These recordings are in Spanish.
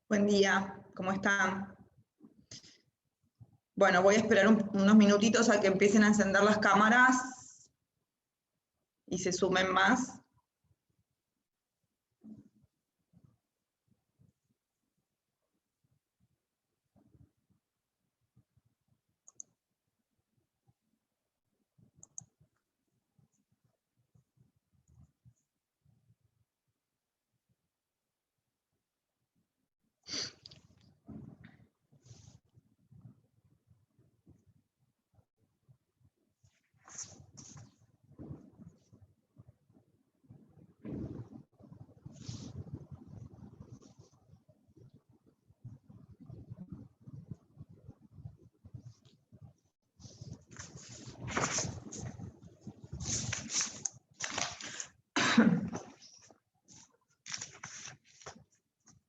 Buen día, ¿cómo están? Bueno, voy a esperar unos minutitos a que empiecen a encender las cámaras y se sumen más.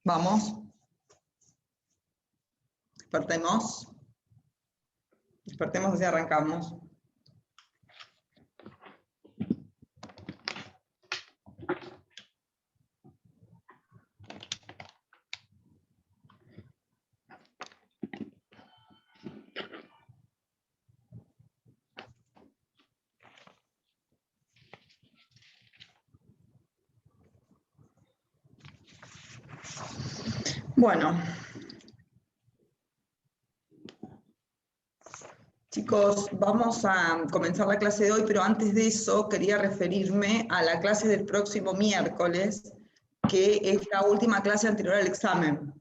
Vamos. Despertemos. Despertemos así arrancamos. Bueno. Chicos, vamos a comenzar la clase de hoy, pero antes de eso quería referirme a la clase del próximo miércoles, que es la última clase anterior al examen.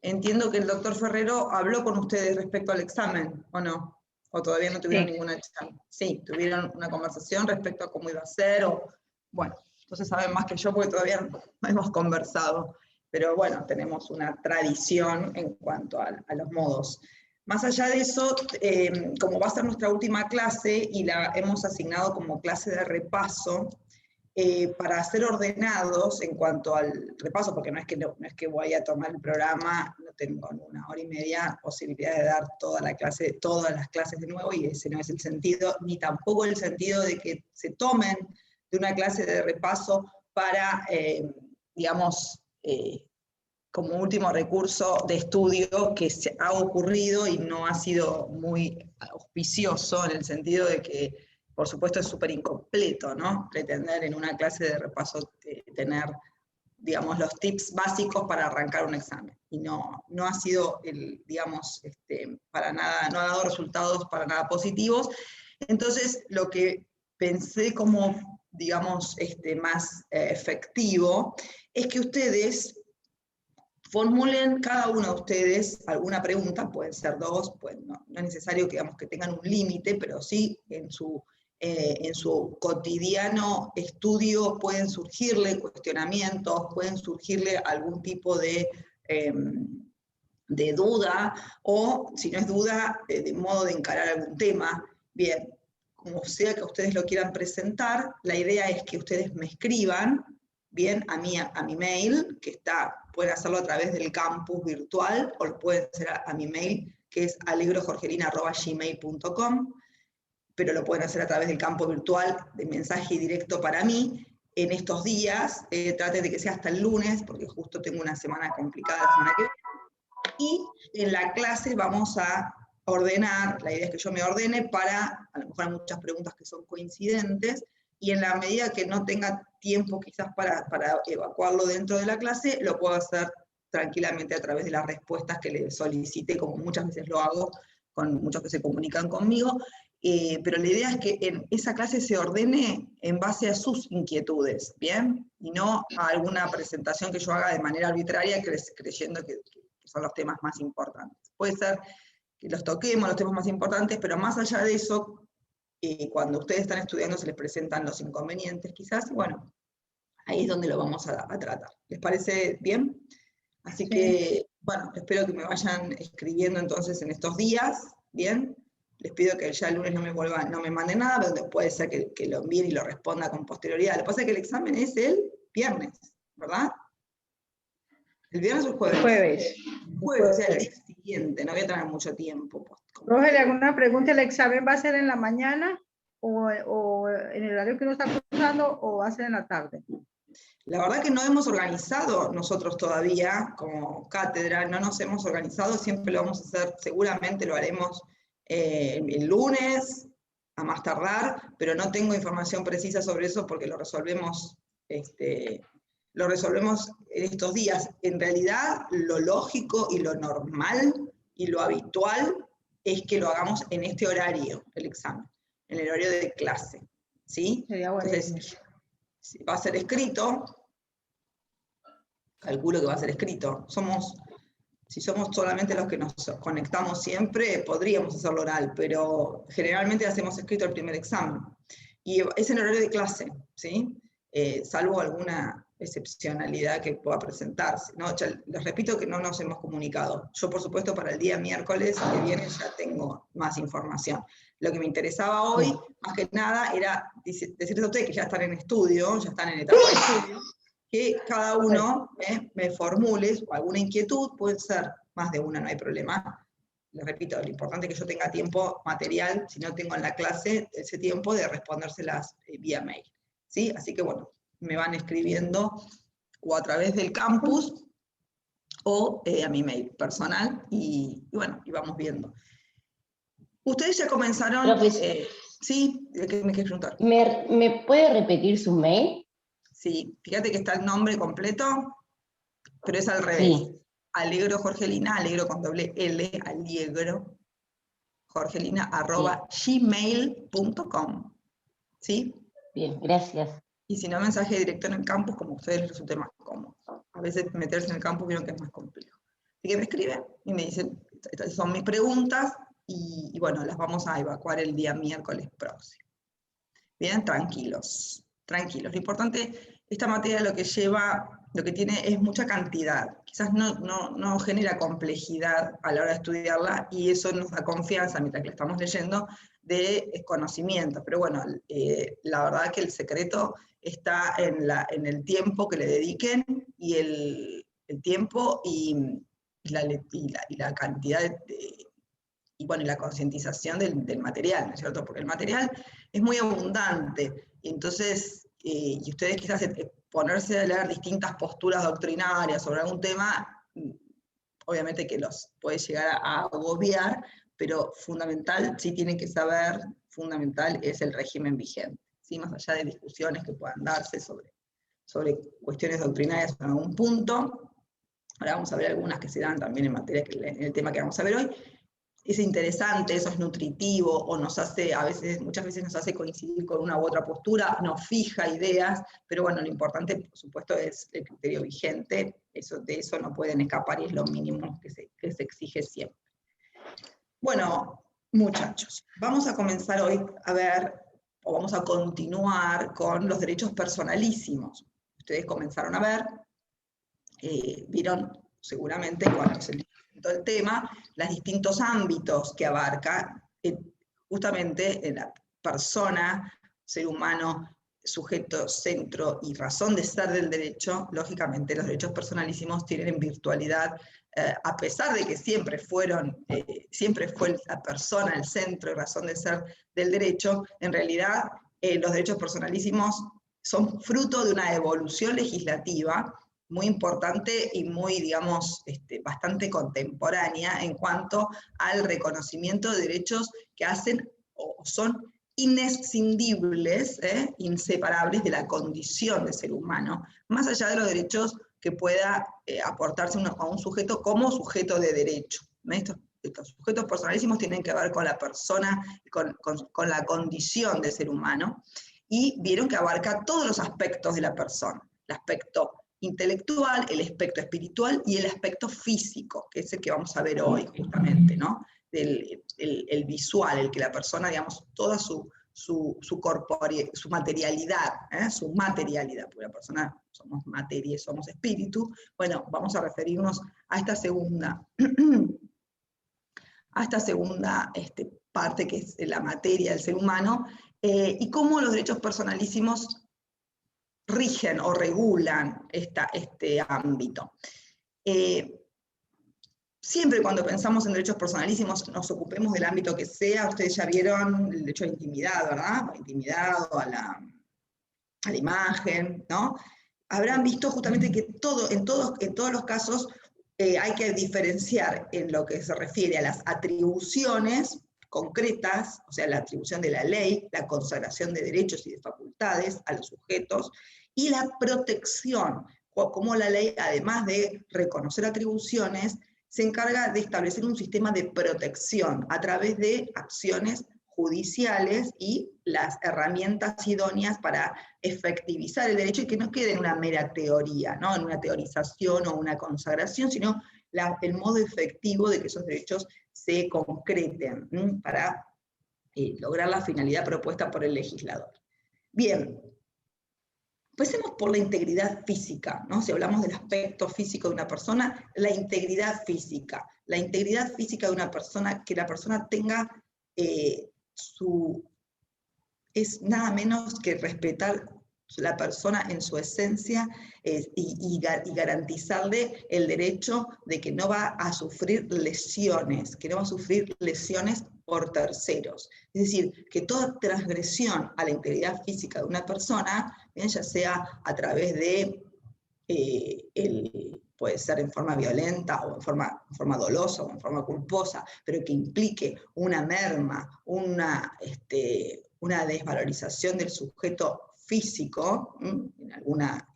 Entiendo que el doctor Ferrero habló con ustedes respecto al examen, ¿o no? ¿O todavía no tuvieron ninguna examen? Sí, tuvieron una conversación respecto a cómo iba a ser, o bueno, entonces saben más que yo porque todavía no hemos conversado, pero bueno, tenemos una tradición en cuanto a los modos. Más allá de eso, como va a ser nuestra última clase y la hemos asignado como clase de repaso, para ser ordenados en cuanto al repaso, porque no es que voy a tomar el programa, no tengo en 1 hora y media posibilidad de dar todas las clases de nuevo, y ese no es el sentido, ni tampoco el sentido de que se tomen de una clase de repaso para, digamos, como último recurso de estudio que se ha ocurrido y no ha sido muy auspicioso, en el sentido de que, por supuesto, es súper incompleto, ¿no? Pretender en una clase de repaso tener, digamos, los tips básicos para arrancar un examen. Y no ha sido, digamos, para nada, no ha dado resultados para nada positivos. Entonces, lo que pensé como, digamos, más efectivo, es que ustedes formulen cada uno de ustedes alguna pregunta, pueden ser dos, pues no es necesario que, digamos, que tengan un límite, pero sí en su cotidiano estudio pueden surgirle cuestionamientos, pueden surgirle algún tipo de duda, o si no es duda, de modo de encarar algún tema. Bien, como sea que ustedes lo quieran presentar, la idea es que ustedes me escriban, bien, a mi mail, que pueden hacerlo a través del campus virtual, o lo pueden hacer a mi mail, que es alegrojorgelina@gmail.com, pero lo pueden hacer a través del campo virtual de mensaje directo para mí. En estos días, traten de que sea hasta el lunes, porque justo tengo una semana complicada la semana que viene, y en la clase vamos a ordenar, la idea es que yo me ordene para, a lo mejor hay muchas preguntas que son coincidentes, y en la medida que no tenga tiempo quizás para evacuarlo dentro de la clase, lo puedo hacer tranquilamente a través de las respuestas que le solicite, como muchas veces lo hago con muchos que se comunican conmigo, pero la idea es que en esa clase se ordene en base a sus inquietudes, ¿bien? Y no a alguna presentación que yo haga de manera arbitraria creyendo que son los temas más importantes. Puede ser que los toquemos, los temas más importantes, pero más allá de eso, cuando ustedes están estudiando se les presentan los inconvenientes quizás, y bueno, ahí es donde lo vamos a tratar. ¿Les parece bien? Así que, bueno, espero que me vayan escribiendo entonces en estos días, ¿bien? Les pido que ya el lunes no me manden nada, pero puede ser que lo envíen y lo responda con posterioridad. Lo que pasa es que el examen es el viernes, ¿verdad? ¿El viernes o el jueves? Jueves. Jueves, o sea, el día siguiente, no voy a tener mucho tiempo. Roger, ¿le hago una pregunta? ¿El examen va a ser en la mañana o en el horario que uno está cursando, o va a ser en la tarde? La verdad que no hemos organizado nosotros todavía, como cátedra, no nos hemos organizado, siempre lo vamos a hacer, seguramente lo haremos el lunes, a más tardar, pero no tengo información precisa sobre eso porque lo resolvemos en estos días. En realidad, lo lógico y lo normal y lo habitual es que lo hagamos en este horario, el examen, en el horario de clase, ¿sí? Sería bueno. Entonces, va a ser escrito, calculo que va a ser escrito. Si somos solamente los que nos conectamos siempre, podríamos hacerlo oral, pero generalmente hacemos escrito el primer examen. Y es en horario de clase, ¿sí? Salvo alguna excepcionalidad que pueda presentarse, ¿no? Les repito que no nos hemos comunicado. Yo, por supuesto, para el día miércoles que viene ya tengo más información. Lo que me interesaba hoy, más que nada, era decirles a ustedes que ya están en estudio, ya están en etapa de estudio, que cada uno me formule alguna inquietud, puede ser más de una, no hay problema. Les repito, lo importante es que yo tenga tiempo material, si no tengo en la clase ese tiempo de respondérselas vía mail, ¿sí? Así que bueno, me van escribiendo o a través del campus o a mi mail personal y bueno, y vamos viendo. Ustedes ya comenzaron... ¿sí? ¿Qué me quieres preguntar? ¿Me puede repetir su mail? Sí, fíjate que está el nombre completo, pero es al revés. Sí. Alegro Jorgelina, alegro con doble L, alegro, Jorgelina, @gmail.com. ¿Sí? Bien, gracias. Y si no, mensaje directo en el campus, como a ustedes les resulte más cómodo. A veces meterse en el campus vieron que es más complejo. Así que me escriben y me dicen, estas son mis preguntas, y bueno, las vamos a evacuar el día miércoles próximo. Bien, tranquilos, tranquilos. Lo importante, esta materia lo que tiene es mucha cantidad. Quizás no genera complejidad a la hora de estudiarla, y eso nos da confianza mientras que la estamos leyendo de conocimiento. Pero bueno, la verdad que el secreto está en el tiempo que le dediquen, y el tiempo y la cantidad y la concientización del material, ¿no es cierto? Porque el material es muy abundante, y entonces, y ustedes quizás ponerse a leer distintas posturas doctrinarias sobre algún tema, obviamente que los puede llegar a agobiar, pero fundamental, sí tienen que saber, fundamental es el régimen vigente, ¿sí? Más allá de discusiones que puedan darse sobre cuestiones doctrinarias en algún punto. Ahora vamos a ver algunas que se dan también en el tema que vamos a ver hoy. Es interesante, eso es nutritivo, o muchas veces nos hace coincidir con una u otra postura, nos fija ideas, pero bueno, lo importante, por supuesto, es el criterio vigente, de eso no pueden escapar, y es lo mínimo que se exige siempre. Bueno, muchachos, vamos a comenzar hoy a ver, o vamos a continuar con los derechos personalísimos. Ustedes comenzaron a ver, vieron seguramente cuando se el tema, los distintos ámbitos que abarca justamente en la persona, ser humano, sujeto, centro y razón de ser del derecho. Lógicamente los derechos personalísimos tienen en virtualidad, a pesar de que siempre fue la persona el centro y razón de ser del derecho, en realidad los derechos personalísimos son fruto de una evolución legislativa muy importante y muy, digamos, bastante contemporánea en cuanto al reconocimiento de derechos que hacen o son inescindibles, inseparables de la condición de ser humano, más allá de los derechos que pueda aportarse a un sujeto como sujeto de derecho. Estos sujetos personalísimos tienen que ver con la persona, con la condición de ser humano, y vieron que abarca todos los aspectos de la persona, el aspecto intelectual, el aspecto espiritual y el aspecto físico, que es el que vamos a ver hoy justamente, ¿no? El visual, el que la persona, digamos, toda su materialidad, porque la persona somos materia, somos espíritu. Bueno, vamos a referirnos a esta segunda, parte que es la materia del ser humano, y cómo los derechos personalísimos rigen o regulan este ámbito. Siempre cuando pensamos en derechos personalísimos, nos ocupemos del ámbito que sea. Ustedes ya vieron el derecho a la intimidad, ¿verdad? A la intimidad o a la imagen, ¿no? habrán visto justamente que en todos los casos hay que diferenciar en lo que se refiere a las atribuciones concretas, o sea, la atribución de la ley, la consagración de derechos y de facultades a los sujetos, y la protección, como la ley, además de reconocer atribuciones, se encarga de establecer un sistema de protección a través de acciones judiciales y las herramientas idóneas para efectivizar el derecho y que no quede en una mera teoría, ¿no? En una teorización o una consagración, sino el modo efectivo de que esos derechos se concreten para lograr la finalidad propuesta por el legislador. Bien, empecemos por la integridad física, ¿no? Si hablamos del aspecto físico de una persona, la integridad física. La integridad física de una persona, que la persona tenga es nada menos que respetar la persona en su esencia y garantizarle el derecho de que no va a sufrir lesiones, que no va a sufrir lesiones por terceros. Es decir, que toda transgresión a la integridad física de una persona, bien, ya sea a través de, puede ser en forma violenta o en forma dolosa o en forma culposa, pero que implique una merma, una desvalorización del sujeto físico, en alguna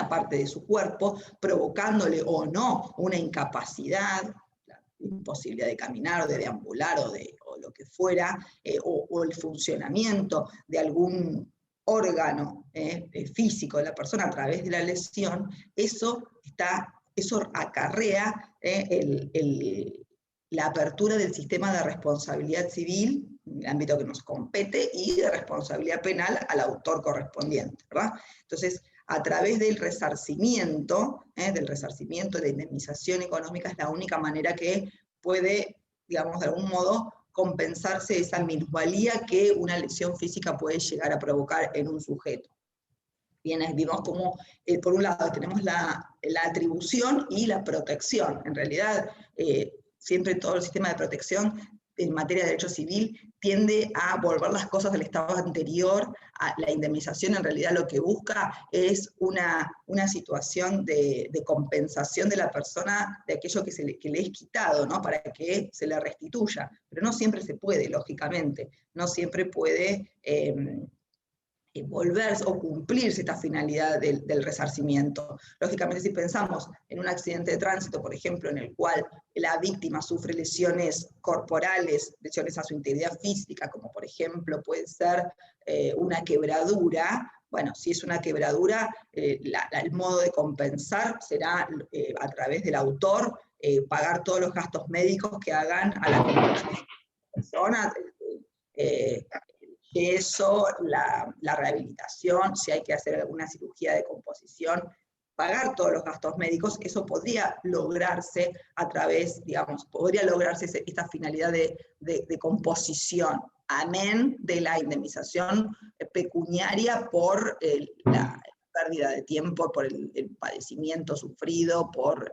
parte de su cuerpo, provocándole o no una incapacidad, la imposibilidad de caminar o de deambular o lo que fuera, o el funcionamiento de algún órgano físico de la persona a través de la lesión, eso acarrea la apertura del sistema de responsabilidad civil, en el ámbito que nos compete, y de responsabilidad penal al autor correspondiente, ¿verdad? Entonces, a través del resarcimiento, de la indemnización económica, es la única manera que puede, digamos, de algún modo, compensarse esa minusvalía que una lesión física puede llegar a provocar en un sujeto. Bien, vimos como, por un lado, tenemos la atribución y la protección. En realidad, siempre todo el sistema de protección en materia de derecho civil tiende a volver las cosas del estado anterior. La indemnización en realidad lo que busca es una situación de compensación de la persona de aquello que le es quitado, ¿no? Para que se le restituya. Pero no siempre se puede, lógicamente. No siempre puede volverse o cumplirse esta finalidad del resarcimiento. Lógicamente, si pensamos en un accidente de tránsito, por ejemplo, en el cual la víctima sufre lesiones corporales, lesiones a su integridad física, como por ejemplo puede ser una quebradura, bueno, si es una quebradura, el modo de compensar será a través del autor pagar todos los gastos médicos que hagan a la persona, eso, la rehabilitación, si hay que hacer alguna cirugía de composición, pagar todos los gastos médicos. Eso podría lograrse a través, digamos, podría lograrse esta finalidad de composición, amén de la indemnización pecuniaria por la pérdida de tiempo, por el padecimiento sufrido, por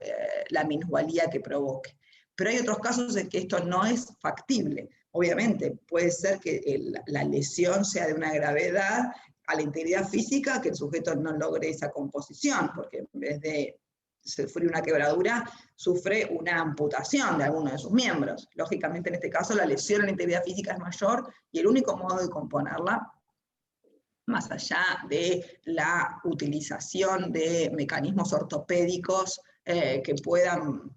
la minusvalía que provoque. Pero hay otros casos en que esto no es factible. Obviamente, puede ser que la lesión sea de una gravedad a la integridad física, que el sujeto no logre esa composición, porque en vez de sufrir una quebradura, sufre una amputación de alguno de sus miembros. Lógicamente, en este caso, la lesión a la integridad física es mayor, y el único modo de componerla, más allá de la utilización de mecanismos ortopédicos que puedan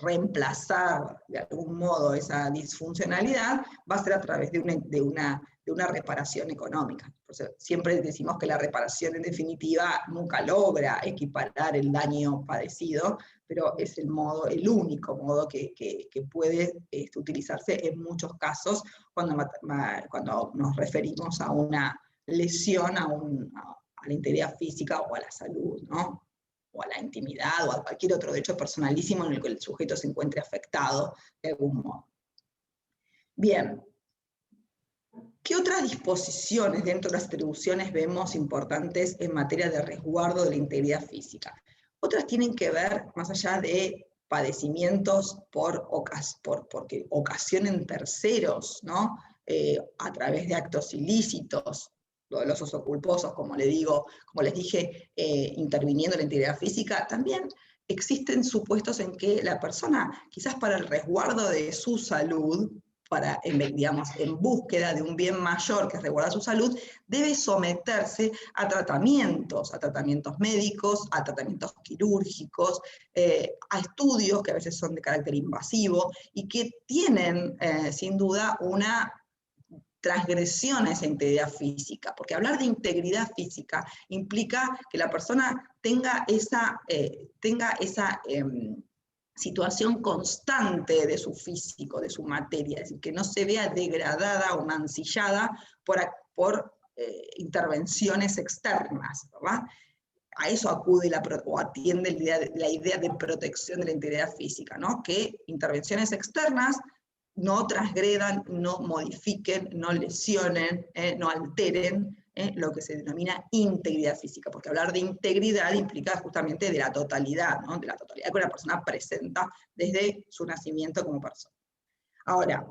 reemplazar de algún modo esa disfuncionalidad, va a ser a través de una reparación económica. Siempre decimos que la reparación en definitiva nunca logra equiparar el daño padecido, pero es el único modo que puede utilizarse en muchos casos cuando nos referimos a una lesión a la integridad física o a la salud, ¿no? O a la intimidad, o a cualquier otro derecho personalísimo en el que el sujeto se encuentre afectado de algún modo. Bien, ¿qué otras disposiciones dentro de las atribuciones vemos importantes en materia de resguardo de la integridad física? Otras tienen que ver, más allá de padecimientos porque ocasionen terceros, ¿no? A través de actos ilícitos, dolosos o culposos, como les dije, interviniendo en la integridad física, también existen supuestos en que la persona, quizás para el resguardo de su salud, digamos, en búsqueda de un bien mayor que resguarda su salud, debe someterse a tratamientos médicos, a tratamientos quirúrgicos, a estudios que a veces son de carácter invasivo y que tienen, sin duda, una transgresión a esa integridad física, porque hablar de integridad física implica que la persona tenga esa situación constante de su físico, de su materia, es decir, que no se vea degradada o mancillada por intervenciones externas, ¿verdad? A eso acude o atiende la idea de protección de la integridad física, ¿no? Que intervenciones externas no transgredan, no modifiquen, no lesionen, no alteren lo que se denomina integridad física, porque hablar de integridad implica justamente de la totalidad, ¿no? De la totalidad que una persona presenta desde su nacimiento como persona. Ahora,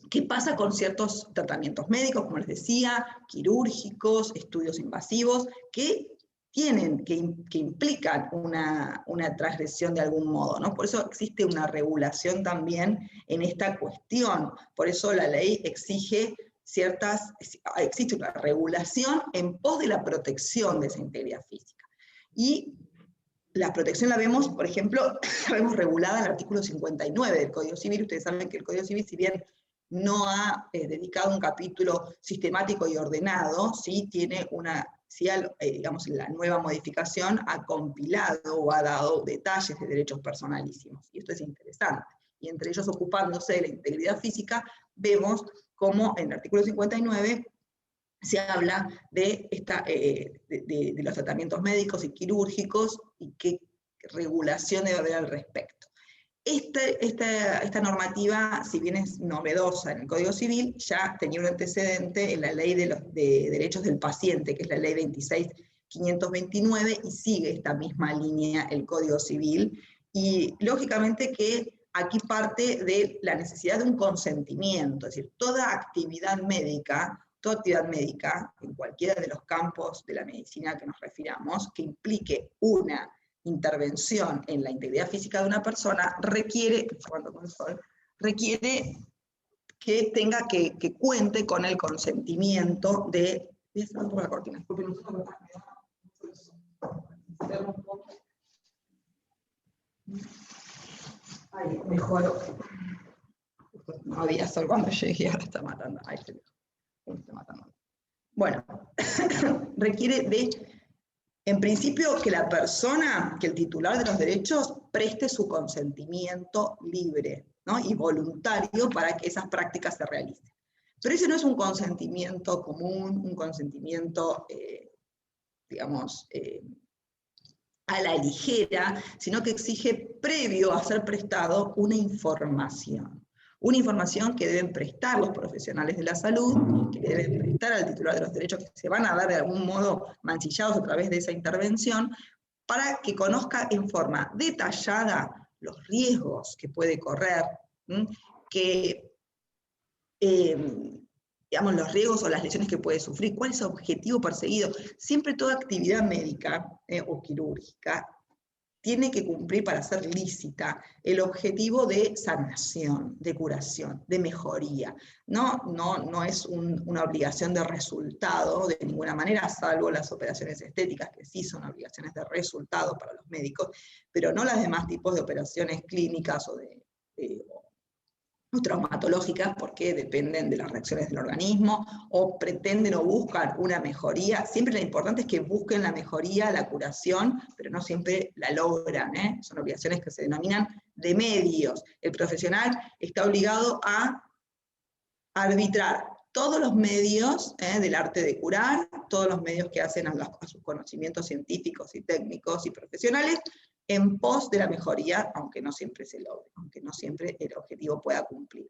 ¿qué pasa con ciertos tratamientos médicos, como les decía, quirúrgicos, estudios invasivos, que implican una transgresión de algún modo, ¿no? Por eso existe una regulación también en esta cuestión, por eso la ley existe una regulación en pos de la protección de esa integridad física. Y la protección la vemos, por ejemplo, la vemos regulada en el artículo 59 del Código Civil. Ustedes saben que el Código Civil, si bien no ha dedicado un capítulo sistemático y ordenado, sí tiene digamos, la nueva modificación ha compilado o ha dado detalles de derechos personalísimos, y esto es interesante. Y entre ellos, ocupándose de la integridad física, vemos cómo en el artículo 59 se habla de los tratamientos médicos y quirúrgicos y qué regulación debe haber al respecto. Esta normativa, si bien es novedosa en el Código Civil, ya tenía un antecedente en la Ley de Derechos del Paciente, que es la Ley 26.529, y sigue esta misma línea el Código Civil, y lógicamente que aquí parte de la necesidad de un consentimiento, es decir, toda actividad médica, en cualquiera de los campos de la medicina que nos refiramos, que implique una intervención en la integridad física de una persona, requiere que cuente con el consentimiento de... la cortina, disculpen, ay, mejor. No había sol cuando llegué, ahora está matando. Ay, se está matando. Bueno, requiere de, en principio, que la persona, que el titular de los derechos, preste su consentimiento libre, ¿no? Y voluntario para que esas prácticas se realicen. Pero ese no es un consentimiento común, un consentimiento, digamos, a la ligera, sino que exige, previo a ser prestado, una información que deben prestar los profesionales de la salud, que deben prestar al titular de los derechos, que se van a dar de algún modo mancillados a través de esa intervención, para que conozca en forma detallada los riesgos que puede correr, digamos, los riesgos o las lesiones que puede sufrir, cuál es el objetivo perseguido. Siempre toda actividad médica o quirúrgica tiene que cumplir, para ser lícita, el objetivo de sanación, de curación, de mejoría. No es una obligación de resultado de ninguna manera, salvo las operaciones estéticas, que sí son obligaciones de resultado para los médicos, pero no las demás tipos de operaciones clínicas o traumatológicas, porque dependen de las reacciones del organismo, o pretenden o buscan una mejoría. Siempre lo importante es que busquen la mejoría, la curación, pero no siempre la logran, Son obligaciones que se denominan de medios. El profesional está obligado a arbitrar todos los medios del arte de curar, todos los medios que hacen a sus conocimientos científicos y técnicos y profesionales, en pos de la mejoría, aunque no siempre se logre, aunque no siempre el objetivo pueda cumplirse.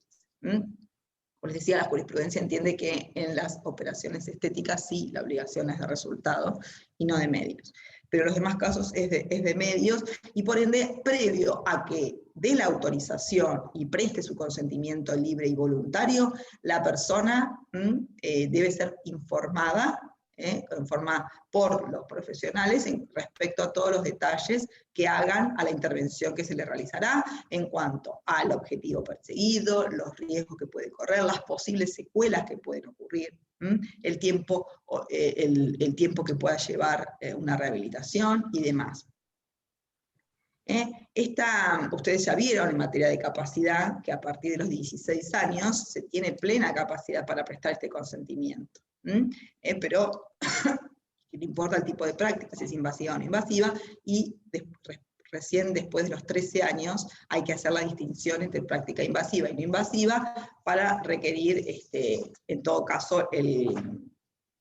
Como les decía, la jurisprudencia entiende que en las operaciones estéticas sí la obligación es de resultado y no de medios. Pero en los demás casos es de medios, y por ende, previo a que dé la autorización y preste su consentimiento libre y voluntario, la persona debe ser informada por los profesionales respecto a todos los detalles que hagan a la intervención que se le realizará en cuanto al objetivo perseguido, los riesgos que puede correr, las posibles secuelas que pueden ocurrir, el tiempo que pueda llevar una rehabilitación y demás. Ustedes ya vieron en materia de capacidad que a partir de los 16 años se tiene plena capacidad para prestar este consentimiento. Pero no importa el tipo de práctica, si es invasiva o no invasiva, y recién después de los 13 años hay que hacer la distinción entre práctica invasiva y no invasiva para requerir, en todo caso,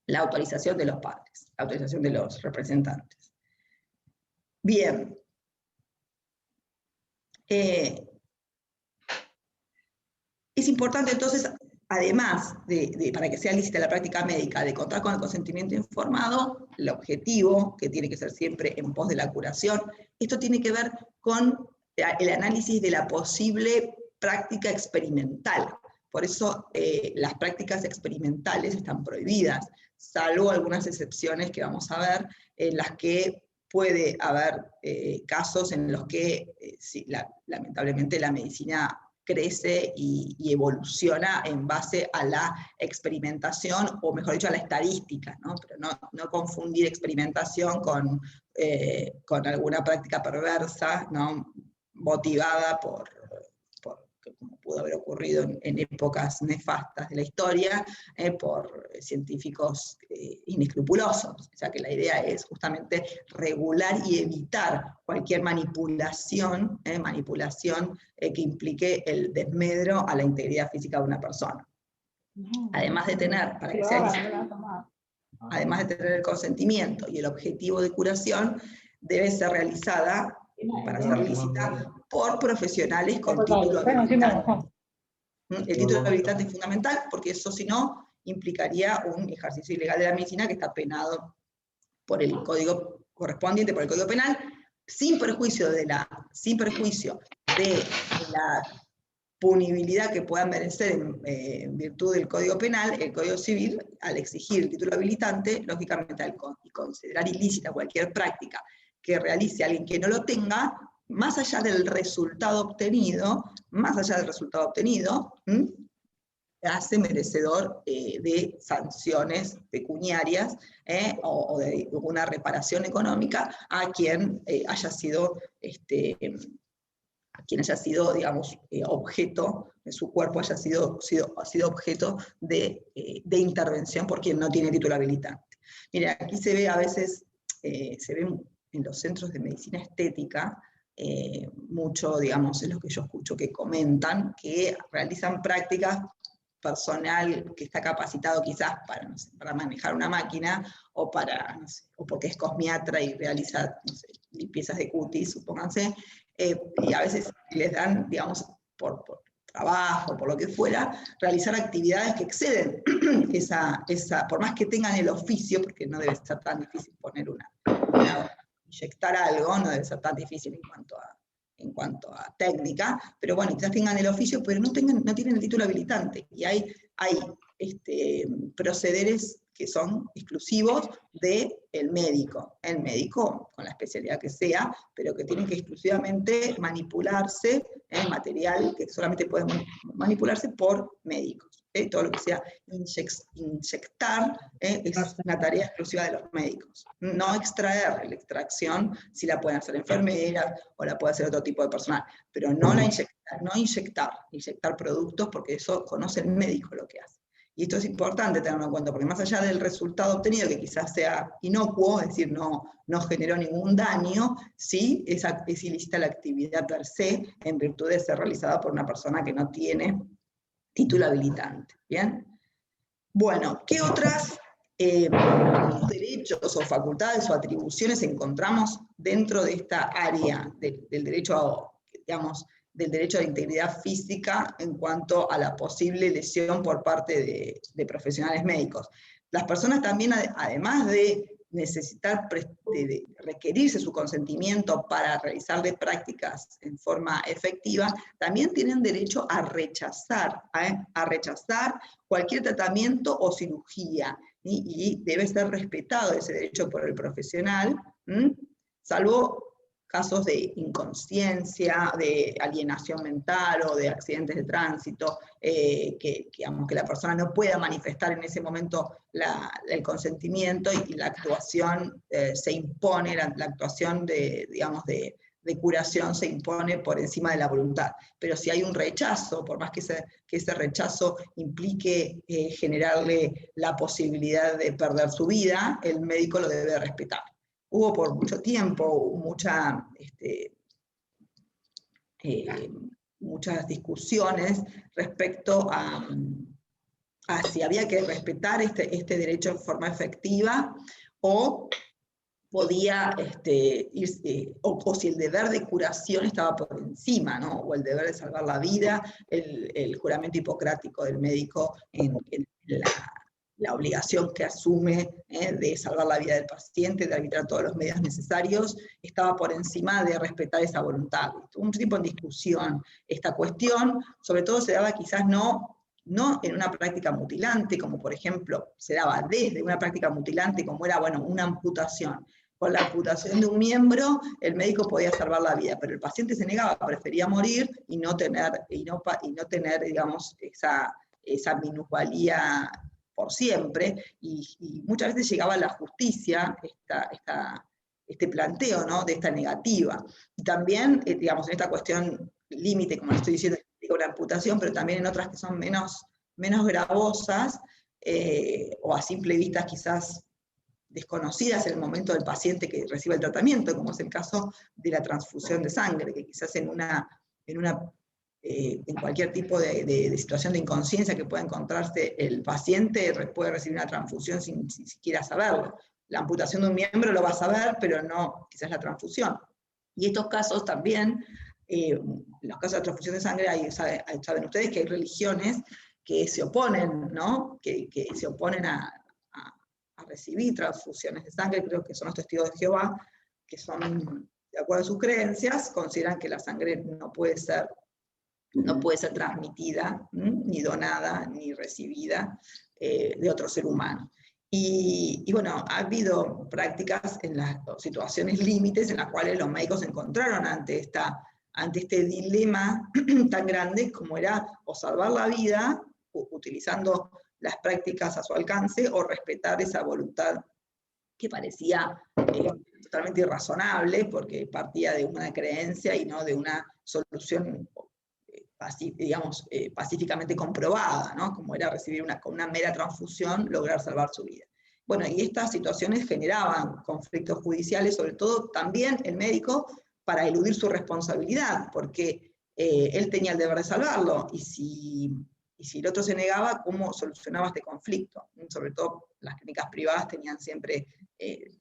la autorización de los padres, la autorización de los representantes. Bien. Es importante entonces, además para que sea lícita la práctica médica, de contar con el consentimiento informado, el objetivo, que tiene que ser siempre en pos de la curación. Esto tiene que ver con el análisis de la posible práctica experimental. Por eso las prácticas experimentales están prohibidas, salvo algunas excepciones que vamos a ver, en las que puede haber casos en los que lamentablemente la medicina crece y evoluciona en base a la experimentación, o mejor dicho, a la estadística, ¿no? Pero no confundir experimentación con alguna práctica perversa, ¿no? Motivada por como pudo haber ocurrido en épocas nefastas de la historia, por científicos inescrupulosos. O sea que la idea es justamente regular y evitar cualquier manipulación que implique el desmedro a la integridad física de una persona. Además de tener, para que sea lícito, además de tener el consentimiento y el objetivo de curación, debe ser realizada, para ser lícita, por profesionales con título habilitante. El título habilitante es fundamental porque eso, si no, implicaría un ejercicio ilegal de la medicina que está penado por el código correspondiente, por el Código Penal, sin perjuicio de la punibilidad que puedan merecer en virtud del Código Penal. El Código Civil, al exigir el título habilitante, lógicamente al considerar ilícita cualquier práctica que realice alguien que no lo tenga, más allá del resultado obtenido, hace merecedor de sanciones pecuniarias o de una reparación económica a quien haya sido, digamos, objeto, su cuerpo haya sido objeto de intervención por quien no tiene título habilitante. Mira, aquí se ve a veces, se ve en los centros de medicina estética, mucho, digamos, es lo que yo escucho que comentan, que realizan prácticas personal que está capacitado quizás para, no sé, para manejar una máquina, o para, no sé, o porque es cosmiatra y realiza, no sé, limpiezas de cutis, supónganse, y a veces les dan, digamos, por trabajo, por lo que fuera, realizar actividades que exceden por más que tengan el oficio, porque no debe ser tan difícil poner inyectar algo, no debe ser tan difícil en cuanto a técnica, pero bueno, quizás tengan el oficio, pero no tienen el título habilitante, y hay procederes que son exclusivos del médico, el médico con la especialidad que sea, pero que tienen que exclusivamente manipularse en material que solamente puede manipularse por médicos. Todo lo que sea inyectar es una tarea exclusiva de los médicos. No extraer, la extracción si la pueden hacer enfermeras o la puede hacer otro tipo de personal, pero no inyectar productos, porque eso conoce el médico lo que hace. Y esto es importante tenerlo en cuenta, porque más allá del resultado obtenido, que quizás sea inocuo, es decir, no generó ningún daño, sí es ilícita la actividad per se, en virtud de ser realizada por una persona que no tiene título habilitante. ¿Bien? Bueno, ¿qué otras derechos o facultades o atribuciones encontramos dentro de esta área del derecho, digamos, del derecho a la integridad física en cuanto a la posible lesión por parte de profesionales médicos. Las personas también, además de necesitar de requerirse su consentimiento para realizarle prácticas en forma efectiva, también tienen derecho a rechazar cualquier tratamiento o cirugía, y debe ser respetado ese derecho por el profesional, salvo casos de inconsciencia, de alienación mental o de accidentes de tránsito, que la persona no pueda manifestar en ese momento el consentimiento, y la actuación se impone, la actuación de curación se impone por encima de la voluntad. Pero si hay un rechazo, por más que ese rechazo implique generarle la posibilidad de perder su vida, el médico lo debe respetar. Hubo por mucho tiempo muchas discusiones respecto a si había que respetar este derecho en forma efectiva, o podía irse, o si el deber de curación estaba por encima, ¿no? O el deber de salvar la vida, el juramento hipocrático del médico en la obligación que asume de salvar la vida del paciente, de arbitrar todos los medios necesarios, estaba por encima de respetar esa voluntad. Tuvo mucho tiempo en discusión esta cuestión, sobre todo se daba quizás no en una práctica mutilante, como por ejemplo se daba desde una práctica mutilante, como era, bueno, una amputación. Con la amputación de un miembro, el médico podía salvar la vida, pero el paciente se negaba, prefería morir y no tener digamos, esa minusvalía por siempre, y muchas veces llegaba a la justicia este planteo, ¿no?, de esta negativa. Y también, digamos, en esta cuestión límite, como le estoy diciendo, una amputación, pero también en otras que son menos gravosas, o a simple vista quizás desconocidas en el momento del paciente que recibe el tratamiento, como es el caso de la transfusión de sangre, que quizás en cualquier tipo de situación de inconsciencia que pueda encontrarse el paciente, puede recibir una transfusión sin siquiera saberlo. La amputación de un miembro lo va a saber, pero no quizás la transfusión. Y estos casos también, los casos de transfusión de sangre, saben ustedes que hay religiones que se oponen, ¿no?, que se oponen a recibir transfusiones de sangre. Creo que son los testigos de Jehová, que son, de acuerdo a sus creencias, consideran que la sangre no puede ser transmitida, ni donada, ni recibida de otro ser humano. Y bueno, ha habido prácticas en las situaciones límites en las cuales los médicos se encontraron ante este dilema tan grande como era o salvar la vida utilizando las prácticas a su alcance, o respetar esa voluntad que parecía totalmente irrazonable, porque partía de una creencia y no de una solución pacíficamente comprobada, ¿no?, como era recibir con una mera transfusión lograr salvar su vida. Bueno, y estas situaciones generaban conflictos judiciales, sobre todo también el médico, para eludir su responsabilidad, porque él tenía el deber de salvarlo, y si el otro se negaba, ¿cómo solucionaba este conflicto? Sobre todo las clínicas privadas tenían siempre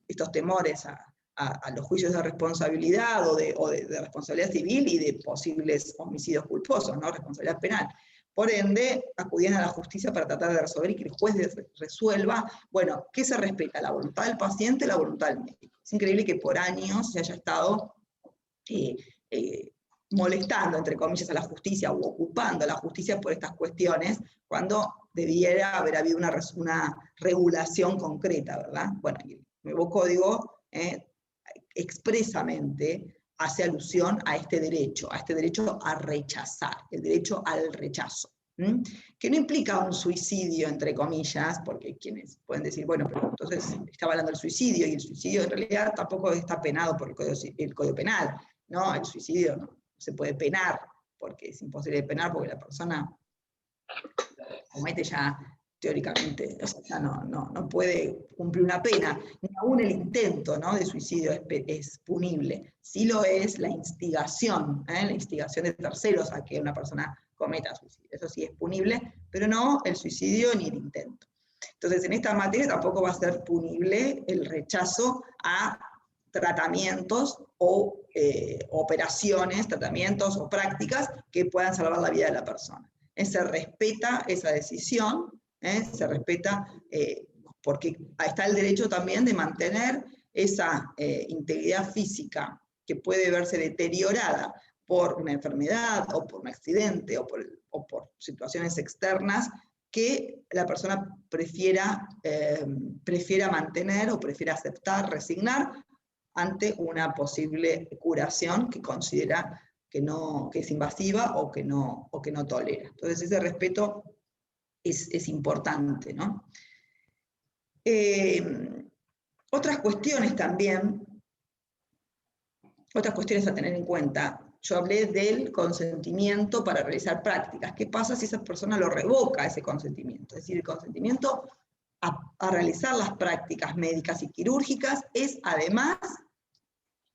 estos temores a los juicios de responsabilidad, o de responsabilidad civil, y de posibles homicidios culposos, ¿no?, responsabilidad penal. Por ende, acudían a la justicia para tratar de resolver, y que el juez resuelva, bueno, ¿qué se respeta? ¿La voluntad del paciente, la voluntad del médico? Es increíble que por años se haya estado molestando, entre comillas, a la justicia, o ocupando a la justicia por estas cuestiones, cuando debiera haber habido una regulación concreta, ¿verdad? Bueno, el nuevo código expresamente hace alusión a este derecho a rechazar, el derecho al rechazo, que no implica un suicidio, entre comillas, porque quienes pueden decir, bueno, pero entonces estaba hablando del suicidio, y el suicidio en realidad tampoco está penado por el Código Penal, ¿no? El suicidio no se puede penar, porque es imposible de penar, porque la persona comete ya teóricamente, o sea, ya no puede cumplir una pena, ni aún el intento, ¿no?, de suicidio es punible. Sí lo es la instigación de terceros a que una persona cometa suicidio, eso sí es punible, pero no el suicidio ni el intento. Entonces, en esta materia tampoco va a ser punible el rechazo a tratamientos o operaciones, tratamientos o prácticas que puedan salvar la vida de la persona. Se respeta esa decisión, se respeta porque está el derecho también de mantener esa integridad física que puede verse deteriorada por una enfermedad o por un accidente o por situaciones externas que la persona prefiera mantener o prefiera aceptar, resignar ante una posible curación que considera que es invasiva o que no tolera. Entonces ese respeto es importante, ¿no? Otras cuestiones también, otras cuestiones a tener en cuenta. Yo hablé del consentimiento para realizar prácticas. ¿Qué pasa si esa persona lo revoca, ese consentimiento? Es decir, el consentimiento a realizar las prácticas médicas y quirúrgicas es además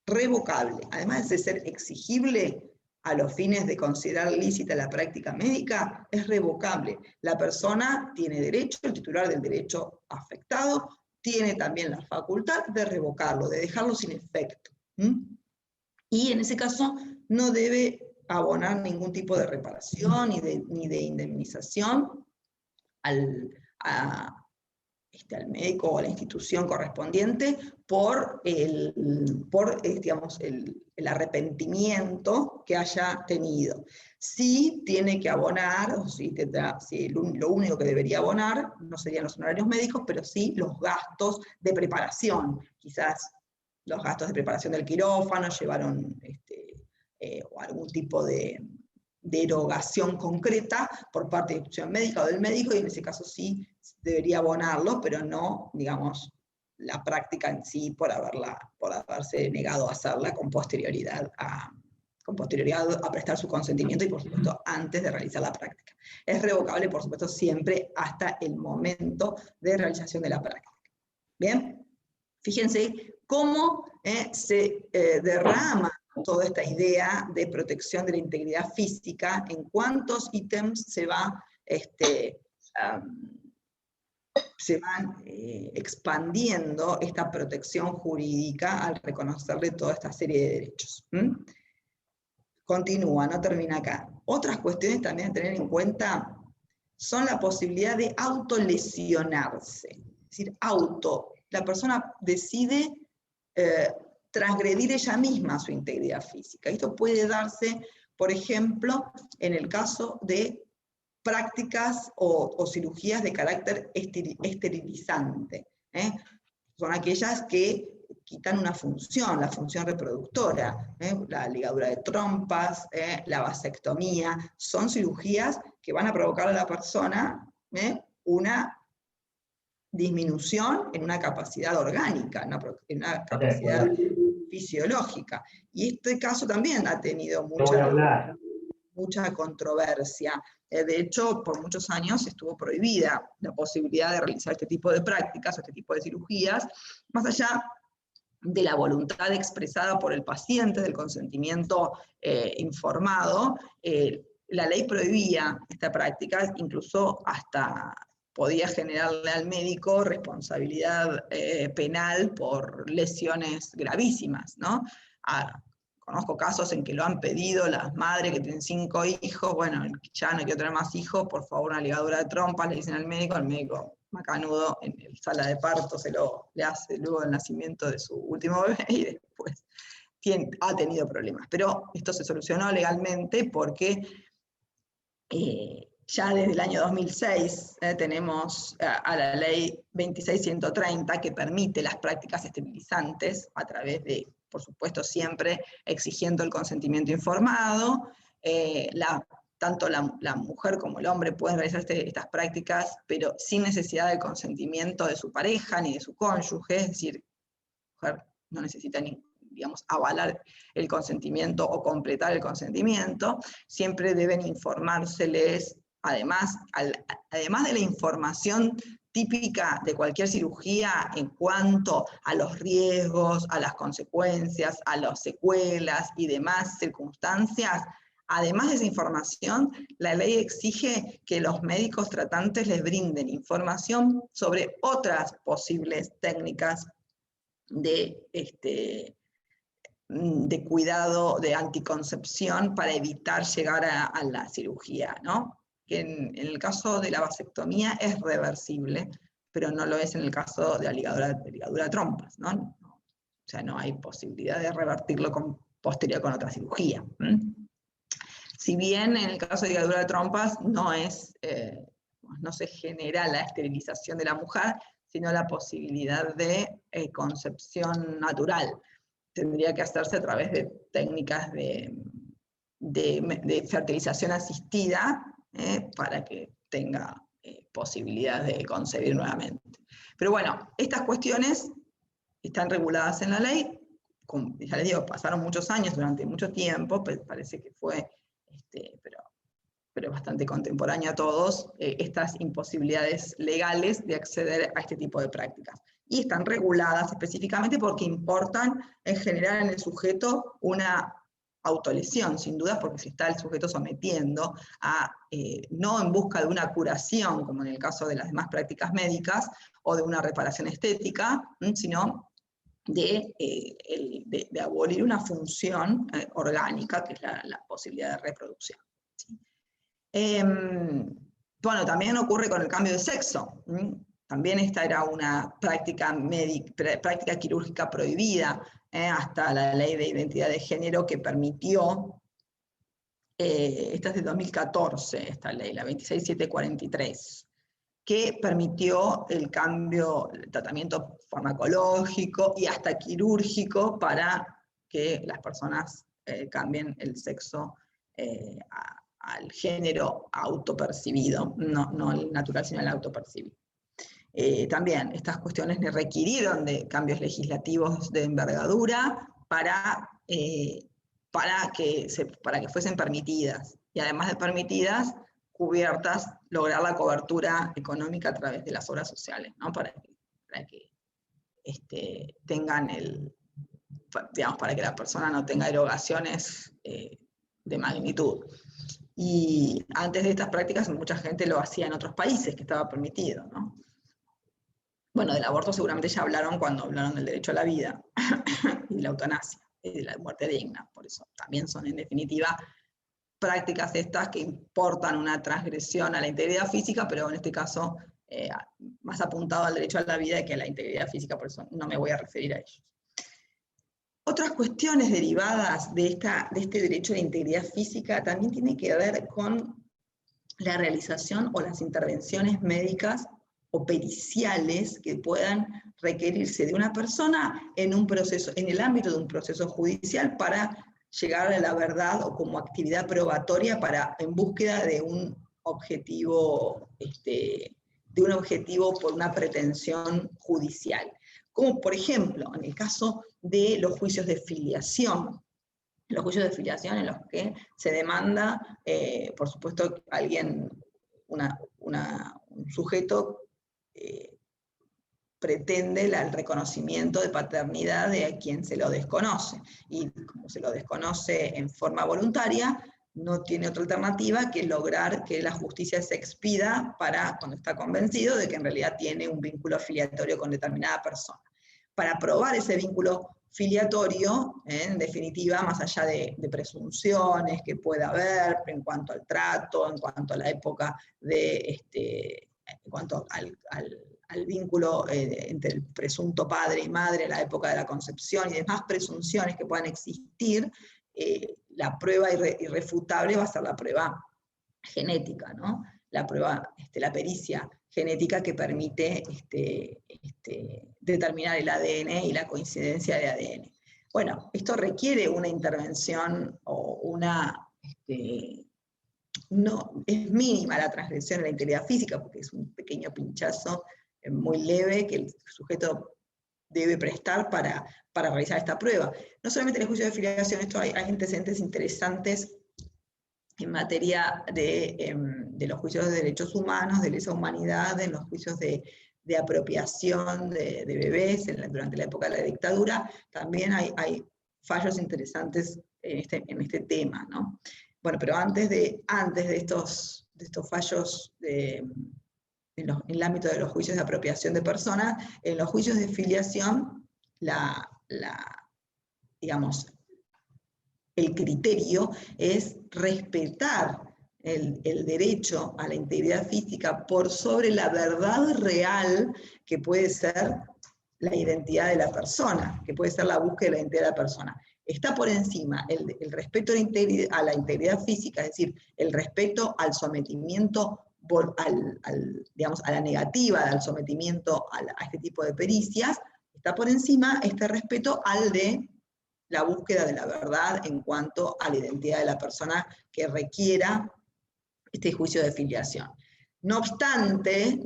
revocable. Además de ser exigible a los fines de considerar lícita la práctica médica, es revocable. La persona tiene derecho, el titular del derecho afectado, tiene también la facultad de revocarlo, de dejarlo sin efecto. Y en ese caso no debe abonar ningún tipo de reparación ni de indemnización al médico o a la institución correspondiente por el arrepentimiento que haya tenido. Sí tiene que abonar, o lo único que debería abonar no serían los honorarios médicos, pero sí los gastos de preparación. Quizás los gastos de preparación del quirófano llevaron o algún tipo de erogación concreta por parte de la institución médica o del médico, y en ese caso sí debería abonarlo, pero no, digamos, la práctica en sí por haberse negado a hacerla con posterioridad a prestar su consentimiento y, por supuesto, antes de realizar la práctica. Es revocable, por supuesto, siempre hasta el momento de realización de la práctica. Bien, fíjense cómo se derrama toda esta idea de protección de la integridad física, en cuántos ítems se van expandiendo esta protección jurídica al reconocerle toda esta serie de derechos. Continúa, no termina acá. Otras cuestiones también a tener en cuenta son la posibilidad de autolesionarse. Es decir, la persona decide transgredir ella misma su integridad física. Esto puede darse, por ejemplo, en el caso de prácticas o cirugías de carácter esterilizante. Son aquellas que quitan una función, la función reproductora, la ligadura de trompas, la vasectomía. Son cirugías que van a provocar a la persona una disminución en una capacidad orgánica, en una capacidad fisiológica. Y este caso también ha tenido mucha controversia. De hecho, por muchos años estuvo prohibida la posibilidad de realizar este tipo de prácticas, este tipo de cirugías, más allá de la voluntad expresada por el paciente, del consentimiento informado. La ley prohibía esta práctica, incluso hasta podía generarle al médico responsabilidad penal por lesiones gravísimas, ¿no? Conozco casos en que lo han pedido las madres que tienen 5 hijos, bueno, ya no quiero tener más hijos, por favor una ligadura de trompas, le dicen al médico, el médico macanudo en la sala de parto le hace luego el nacimiento de su último bebé y después ha tenido problemas. Pero esto se solucionó legalmente porque ya desde el año 2006 tenemos a la ley 26130 que permite las prácticas esterilizantes a través de, por supuesto, siempre exigiendo el consentimiento informado. Tanto la mujer como el hombre pueden realizar estas prácticas, pero sin necesidad del consentimiento de su pareja ni de su cónyuge, es decir, la mujer no necesita digamos, avalar el consentimiento o completar el consentimiento. Siempre deben informárseles, además de la información típica de cualquier cirugía en cuanto a los riesgos, a las consecuencias, a las secuelas y demás circunstancias. Además de esa información, la ley exige que los médicos tratantes les brinden información sobre otras posibles técnicas de de cuidado de anticoncepción para evitar llegar a la cirugía, ¿no? Que en el caso de la vasectomía es reversible, pero no lo es en el caso de la ligadura de trompas, ¿no? O sea, no hay posibilidad de revertirlo posterior con otra cirugía. Si bien en el caso de ligadura de trompas no se genera la esterilización de la mujer, sino la posibilidad de concepción natural. Tendría que hacerse a través de técnicas de fertilización asistida para que tenga posibilidad de concebir nuevamente. Pero bueno, estas cuestiones están reguladas en la ley, ya les digo, pasaron muchos años, durante mucho tiempo, pues parece que fue, pero bastante contemporáneo a todos, estas imposibilidades legales de acceder a este tipo de prácticas. Y están reguladas específicamente porque importan en general en el sujeto una autolesión, sin duda, porque se está el sujeto sometiendo a, no en busca de una curación, como en el caso de las demás prácticas médicas, o de una reparación estética, sino de abolir una función orgánica, que es la posibilidad de reproducción. ¿Sí? Bueno, también ocurre con el cambio de sexo. También esta era una práctica quirúrgica prohibida, hasta la ley de identidad de género que permitió, esta es de 2014, esta ley, la 26743, que permitió el cambio, el tratamiento farmacológico y hasta quirúrgico para que las personas cambien el sexo al género autopercibido, no el natural, sino el autopercibido. También estas cuestiones requirieron de cambios legislativos de envergadura para que fuesen permitidas, y además de permitidas, cubiertas, lograr la cobertura económica a través de las obras sociales, ¿no? para que tengan para que la persona no tenga erogaciones de magnitud. Y antes de estas prácticas mucha gente lo hacía en otros países, que estaba permitido, ¿no? Bueno, del aborto seguramente ya hablaron cuando hablaron del derecho a la vida y de la eutanasia y de la muerte digna. Por eso también son, en definitiva, prácticas estas que importan una transgresión a la integridad física, pero en este caso más apuntado al derecho a la vida que a la integridad física, por eso no me voy a referir a ellos. Otras cuestiones derivadas de este derecho a la integridad física también tienen que ver con la realización o las intervenciones médicas o periciales que puedan requerirse de una persona en el ámbito de un proceso judicial para llegar a la verdad o como actividad probatoria en búsqueda de un objetivo, por una pretensión judicial. Como por ejemplo, en el caso de los juicios de filiación. Los juicios de filiación en los que se demanda, por supuesto, un sujeto pretende el reconocimiento de paternidad de a quien se lo desconoce. Y como se lo desconoce en forma voluntaria, no tiene otra alternativa que lograr que la justicia se expida cuando está convencido de que en realidad tiene un vínculo filiatorio con determinada persona. Para probar ese vínculo filiatorio, en definitiva, más allá de presunciones que pueda haber en cuanto al trato, en cuanto a la época en cuanto al vínculo entre el presunto padre y madre en la época de la concepción y demás presunciones que puedan existir, la prueba irrefutable va a ser la prueba genética, ¿no? La prueba, la pericia genética que permite determinar el ADN y la coincidencia de ADN. Bueno, esto requiere una intervención o no es mínima la transgresión de la integridad física, porque es un pequeño pinchazo muy leve que el sujeto debe prestar para realizar esta prueba. No solamente en el juicio de filiación, esto hay antecedentes interesantes en materia de los juicios de derechos humanos, de lesa humanidad, en los juicios de apropiación de bebés durante la época de la dictadura. También hay fallos interesantes en este tema, ¿no? Bueno, pero antes de estos fallos en el ámbito de los juicios de apropiación de personas, en los juicios de filiación, digamos, el criterio es respetar el derecho a la integridad física por sobre la verdad real que puede ser la identidad de la persona, que puede ser la búsqueda de la identidad de la persona. Está por encima el respeto a la integridad física, es decir, el respeto al sometimiento, digamos, a la negativa, al sometimiento a este tipo de pericias, está por encima este respeto al de la búsqueda de la verdad en cuanto a la identidad de la persona que requiera este juicio de filiación. No obstante,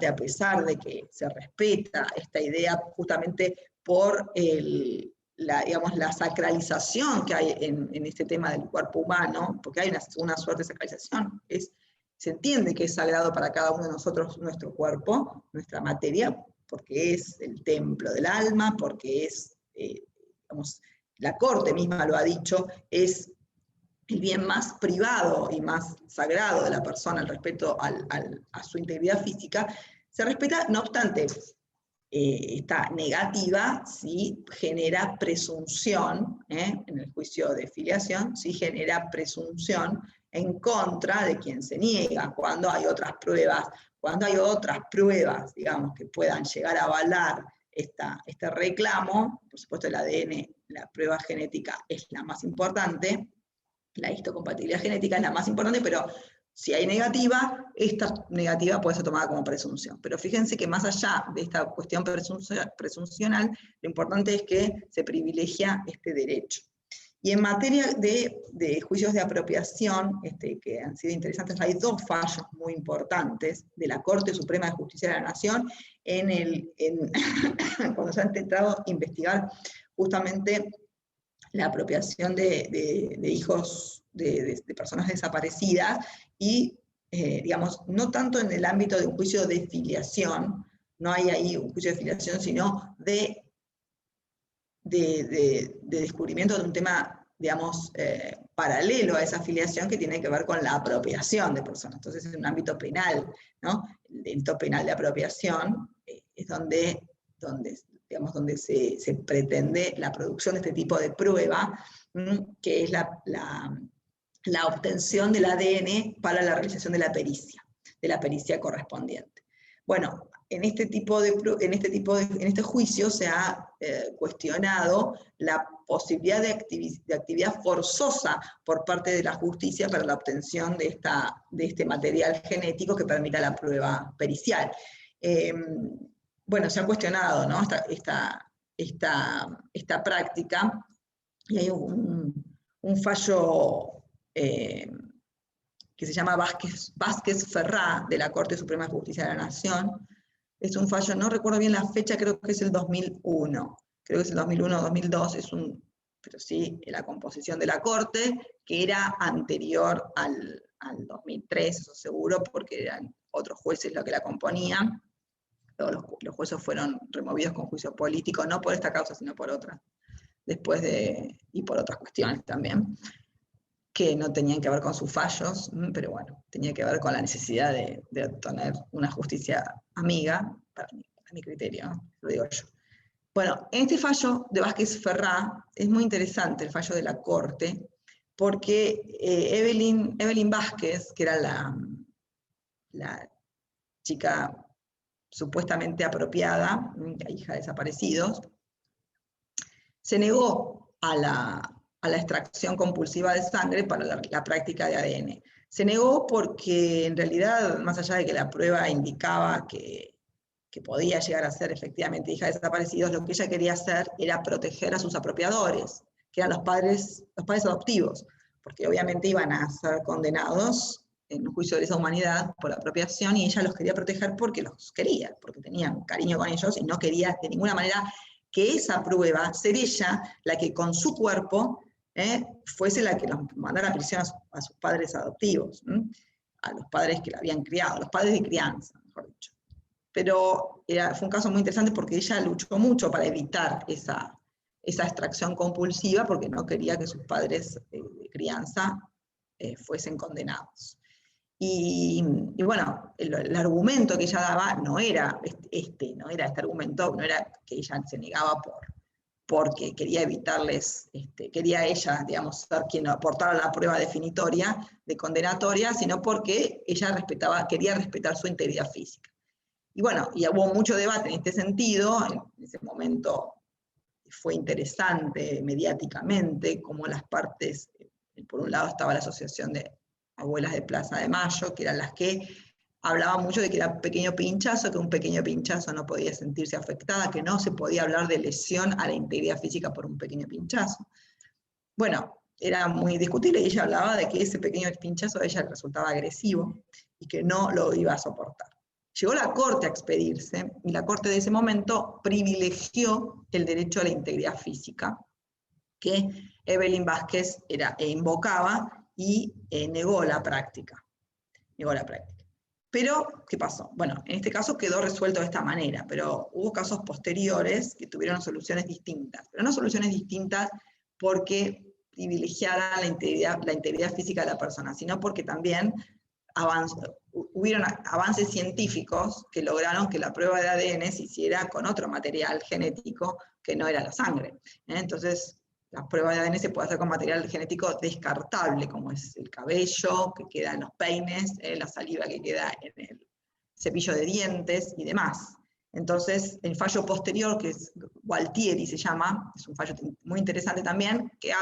a pesar de que se respeta esta idea justamente por digamos, la sacralización que hay en este tema del cuerpo humano, porque hay una suerte de sacralización, se entiende que es sagrado para cada uno de nosotros nuestro cuerpo, nuestra materia, porque es el templo del alma, porque es, digamos, la Corte misma lo ha dicho, es el bien más privado y más sagrado de la persona, el respeto a su integridad física, se respeta, no obstante, esta negativa sí genera presunción, en el juicio de filiación, sí genera presunción en contra de quien se niega, cuando hay otras pruebas, digamos, que puedan llegar a avalar este reclamo. Por supuesto el ADN, la prueba genética es la más importante, la histocompatibilidad genética es la más importante, pero si hay negativa, esta negativa puede ser tomada como presunción. Pero fíjense que más allá de esta cuestión presuncional, lo importante es que se privilegia este derecho. Y en materia de juicios de apropiación, que han sido interesantes, hay dos fallos muy importantes de la Corte Suprema de Justicia de la Nación cuando se ha intentado investigar justamente la apropiación de hijos de personas desaparecidas y, digamos, no tanto en el ámbito de un juicio de filiación, no hay ahí un juicio de filiación, sino de descubrimiento de un tema, digamos, paralelo a esa filiación que tiene que ver con la apropiación de personas. Entonces, en un ámbito penal, ¿no? El delito penal de apropiación es donde se pretende la producción de este tipo de prueba, que es la obtención del ADN para la realización de la pericia correspondiente. Bueno, en este juicio se ha cuestionado la posibilidad de actividad forzosa por parte de la justicia para la obtención de este material genético que permita la prueba pericial. Bueno, se ha cuestionado, ¿no? esta práctica, y hay un fallo que se llama Vázquez-Ferrá, de la Corte Suprema de Justicia de la Nación. Es un fallo, no recuerdo bien la fecha, creo que es el 2001. Creo que es el 2001 o 2002, pero sí, la composición de la Corte, que era anterior al 2003, eso seguro, porque eran otros jueces los que la componían. Todos los jueces fueron removidos con juicio político, no por esta causa, sino por otra, y por otras cuestiones también, que no tenían que ver con sus fallos, pero bueno, tenía que ver con la necesidad de obtener una justicia amiga, para mi criterio, ¿no? Lo digo yo. Bueno, en este fallo de Vázquez-Ferrá es muy interesante el fallo de la Corte, porque Evelyn Vázquez, que era la chica supuestamente apropiada, hija de desaparecidos, se negó a la extracción compulsiva de sangre para la práctica de ADN. Se negó porque en realidad, más allá de que la prueba indicaba que podía llegar a ser efectivamente hija de desaparecidos, lo que ella quería hacer era proteger a sus apropiadores, que eran los padres adoptivos, porque obviamente iban a ser condenados en un juicio de lesa humanidad por apropiación, y ella los quería proteger porque los quería, porque tenían cariño con ellos, y no quería de ninguna manera que esa prueba, ser ella la que con su cuerpo fuese la que los mandara a prisión a sus padres adoptivos, a los padres que la habían criado, a los padres de crianza, mejor dicho. Pero fue un caso muy interesante porque ella luchó mucho para evitar esa extracción compulsiva, porque no quería que sus padres de crianza fuesen condenados. Y bueno, el argumento que ella daba no era este argumento, no era que ella se negaba porque quería evitarles, quería ella, digamos, ser quien aportara la prueba definitoria de condenatoria, sino porque ella quería respetar su integridad física. Y bueno, y hubo mucho debate en este sentido. En ese momento fue interesante mediáticamente cómo las partes, por un lado estaba la Asociación de Abuelas de Plaza de Mayo, que eran las que hablaban mucho de que era pequeño pinchazo, que un pequeño pinchazo no podía sentirse afectada, que no se podía hablar de lesión a la integridad física por un pequeño pinchazo. Bueno, era muy discutible y ella hablaba de que ese pequeño pinchazo a ella le resultaba agresivo y que no lo iba a soportar. Llegó la Corte a expedirse, y la Corte de ese momento privilegió el derecho a la integridad física, que Evelyn Vázquez invocaba y negó la práctica. Pero, ¿qué pasó? Bueno, en este caso quedó resuelto de esta manera, pero hubo casos posteriores que tuvieron soluciones distintas, pero no soluciones distintas porque privilegiaran la integridad física de la persona, sino porque también hubieron avances científicos que lograron que la prueba de ADN se hiciera con otro material genético que no era la sangre. Entonces, la prueba de ADN se puede hacer con material genético descartable, como es el cabello que queda en los peines, la saliva que queda en el cepillo de dientes y demás. Entonces, el fallo posterior, que es Gualtieri se llama, es un fallo muy interesante también, que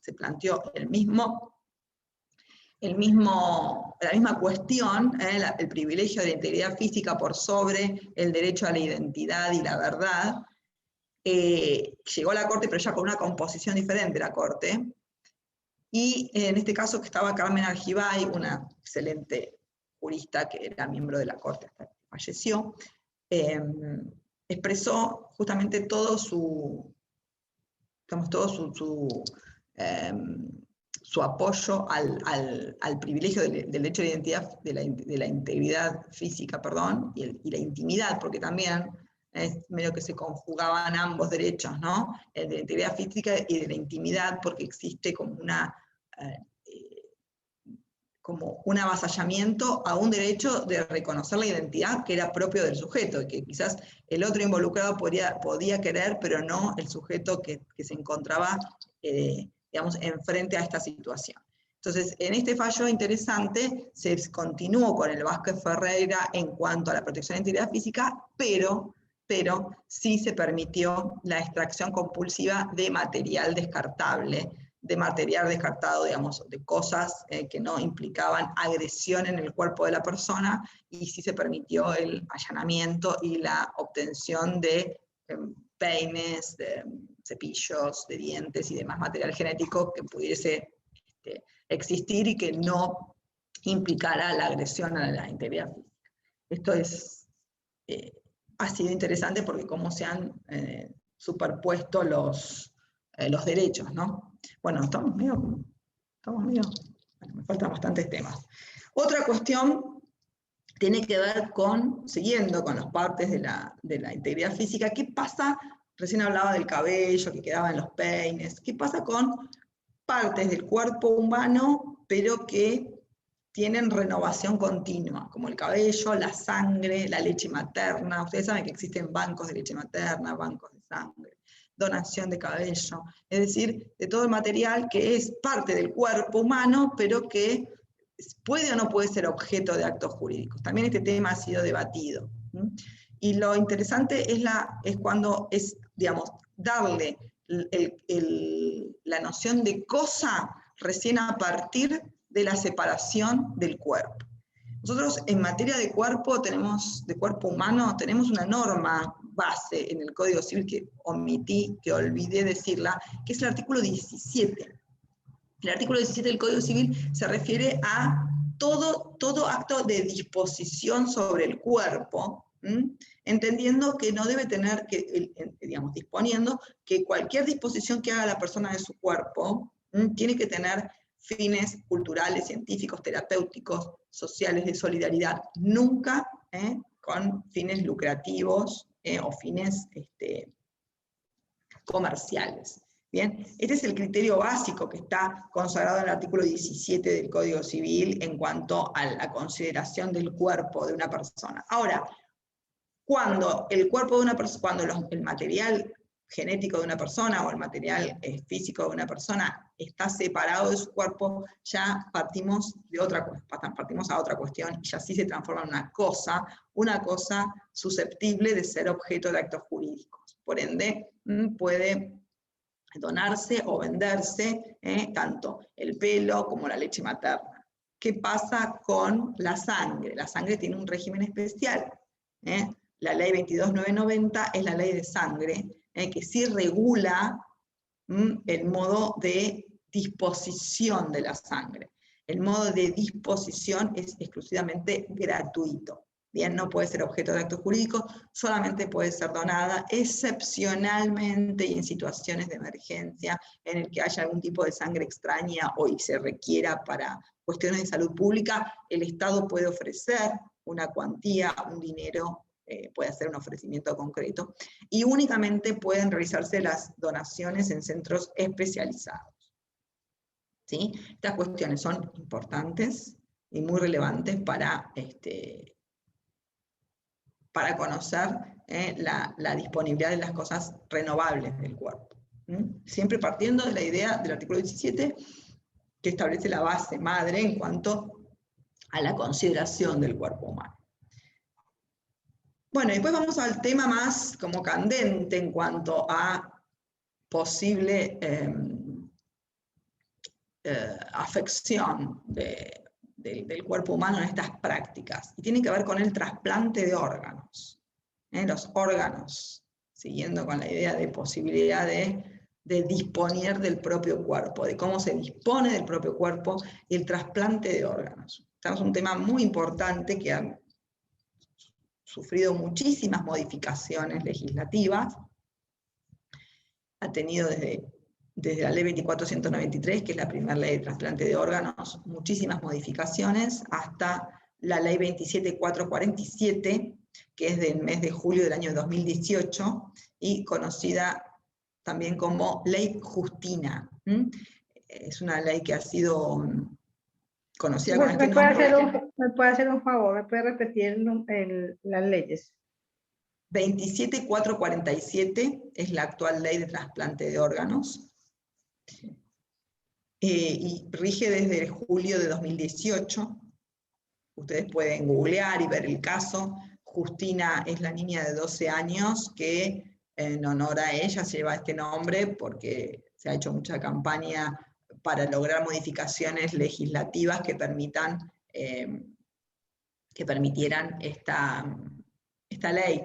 se planteó la misma cuestión, el privilegio de la integridad física por sobre el derecho a la identidad y la verdad. Llegó a la Corte, pero ya con una composición diferente la Corte, y en este caso que estaba Carmen Argibay, una excelente jurista que era miembro de la Corte hasta que falleció, expresó justamente todo su apoyo al privilegio del derecho de identidad, de la integridad física, y la intimidad, porque también es medio que se conjugaban ambos derechos, ¿no? El de la integridad física y de la intimidad, porque existe como un avasallamiento a un derecho de reconocer la identidad que era propio del sujeto, y que quizás el otro involucrado podía querer, pero no el sujeto que se encontraba, digamos, enfrente a esta situación. Entonces, en este fallo interesante se continuó con el Vázquez Ferreira en cuanto a la protección de la integridad física, pero sí se permitió la extracción compulsiva de material descartable, digamos, de cosas que no implicaban agresión en el cuerpo de la persona, y sí se permitió el allanamiento y la obtención de peines, de cepillos, de dientes y demás material genético que pudiese existir y que no implicara la agresión a la integridad física. Esto ha sido interesante porque cómo se han superpuesto los derechos, ¿no? Bueno, estamos medio, me faltan bastantes temas. Otra cuestión tiene que ver siguiendo con las partes de la integridad física. ¿Qué pasa? Recién hablaba del cabello que quedaba en los peines. ¿Qué pasa con partes del cuerpo humano, pero que tienen renovación continua, como el cabello, la sangre, la leche materna? Ustedes saben que existen bancos de leche materna, bancos de sangre, donación de cabello, es decir, de todo el material que es parte del cuerpo humano, pero que puede o no puede ser objeto de actos jurídicos. También este tema ha sido debatido. Y lo interesante es cuando digamos, darle la noción de cosa recién a partir de la separación del cuerpo. Nosotros en materia de cuerpo humano, tenemos una norma base en el Código Civil que olvidé decirla, que es el artículo 17. El artículo 17 del Código Civil se refiere a todo acto de disposición sobre el cuerpo, entendiendo que no debe tener disponiendo que cualquier disposición que haga la persona de su cuerpo tiene que tener fines culturales, científicos, terapéuticos, sociales, de solidaridad, nunca con fines lucrativos o fines comerciales. Bien, este es el criterio básico que está consagrado en el artículo 17 del Código Civil en cuanto a la consideración del cuerpo de una persona. Ahora, cuando el cuerpo de una persona, cuando el material genético de una persona o el material físico de una persona está separado de su cuerpo, ya partimos a otra cuestión, y ya sí se transforma en una cosa susceptible de ser objeto de actos jurídicos. Por ende, puede donarse o venderse tanto el pelo como la leche materna. ¿Qué pasa con la sangre? La sangre tiene un régimen especial. La ley 22.990 es la ley de sangre, que sí regula el modo de disposición de la sangre. El modo de disposición es exclusivamente gratuito. Bien, no puede ser objeto de actos jurídicos, solamente puede ser donada excepcionalmente y en situaciones de emergencia en el que haya algún tipo de sangre extraña o se requiera para cuestiones de salud pública. El Estado puede ofrecer una cuantía, un dinero, puede hacer un ofrecimiento concreto, y únicamente pueden realizarse las donaciones en centros especializados. ¿Sí? Estas cuestiones son importantes y muy relevantes para conocer la disponibilidad de las cosas renovables del cuerpo. Siempre partiendo de la idea del artículo 17, que establece la base madre en cuanto a la consideración del cuerpo humano. Bueno, y después vamos al tema más como candente en cuanto a posible afección del cuerpo humano en estas prácticas, y tiene que ver con el trasplante de órganos. Los órganos, siguiendo con la idea de posibilidad de disponer del propio cuerpo, de cómo se dispone del propio cuerpo, y el trasplante de órganos. Este es un tema muy importante que ha sufrido muchísimas modificaciones legislativas, ha tenido desde la ley 2493, que es la primera ley de trasplante de órganos, muchísimas modificaciones, hasta la ley 27447, que es del mes de julio del año 2018, y conocida también como Ley Justina. Es una ley que ha sido conocida con este nombre. ¿Me puede hacer un favor? ¿Me puede repetir las leyes? 27447 es la actual ley de trasplante de órganos, y rige desde julio de 2018. Ustedes pueden googlear y ver el caso. Justina es la niña de 12 años que en honor a ella se lleva este nombre porque se ha hecho mucha campaña para lograr modificaciones legislativas que permitieran esta ley.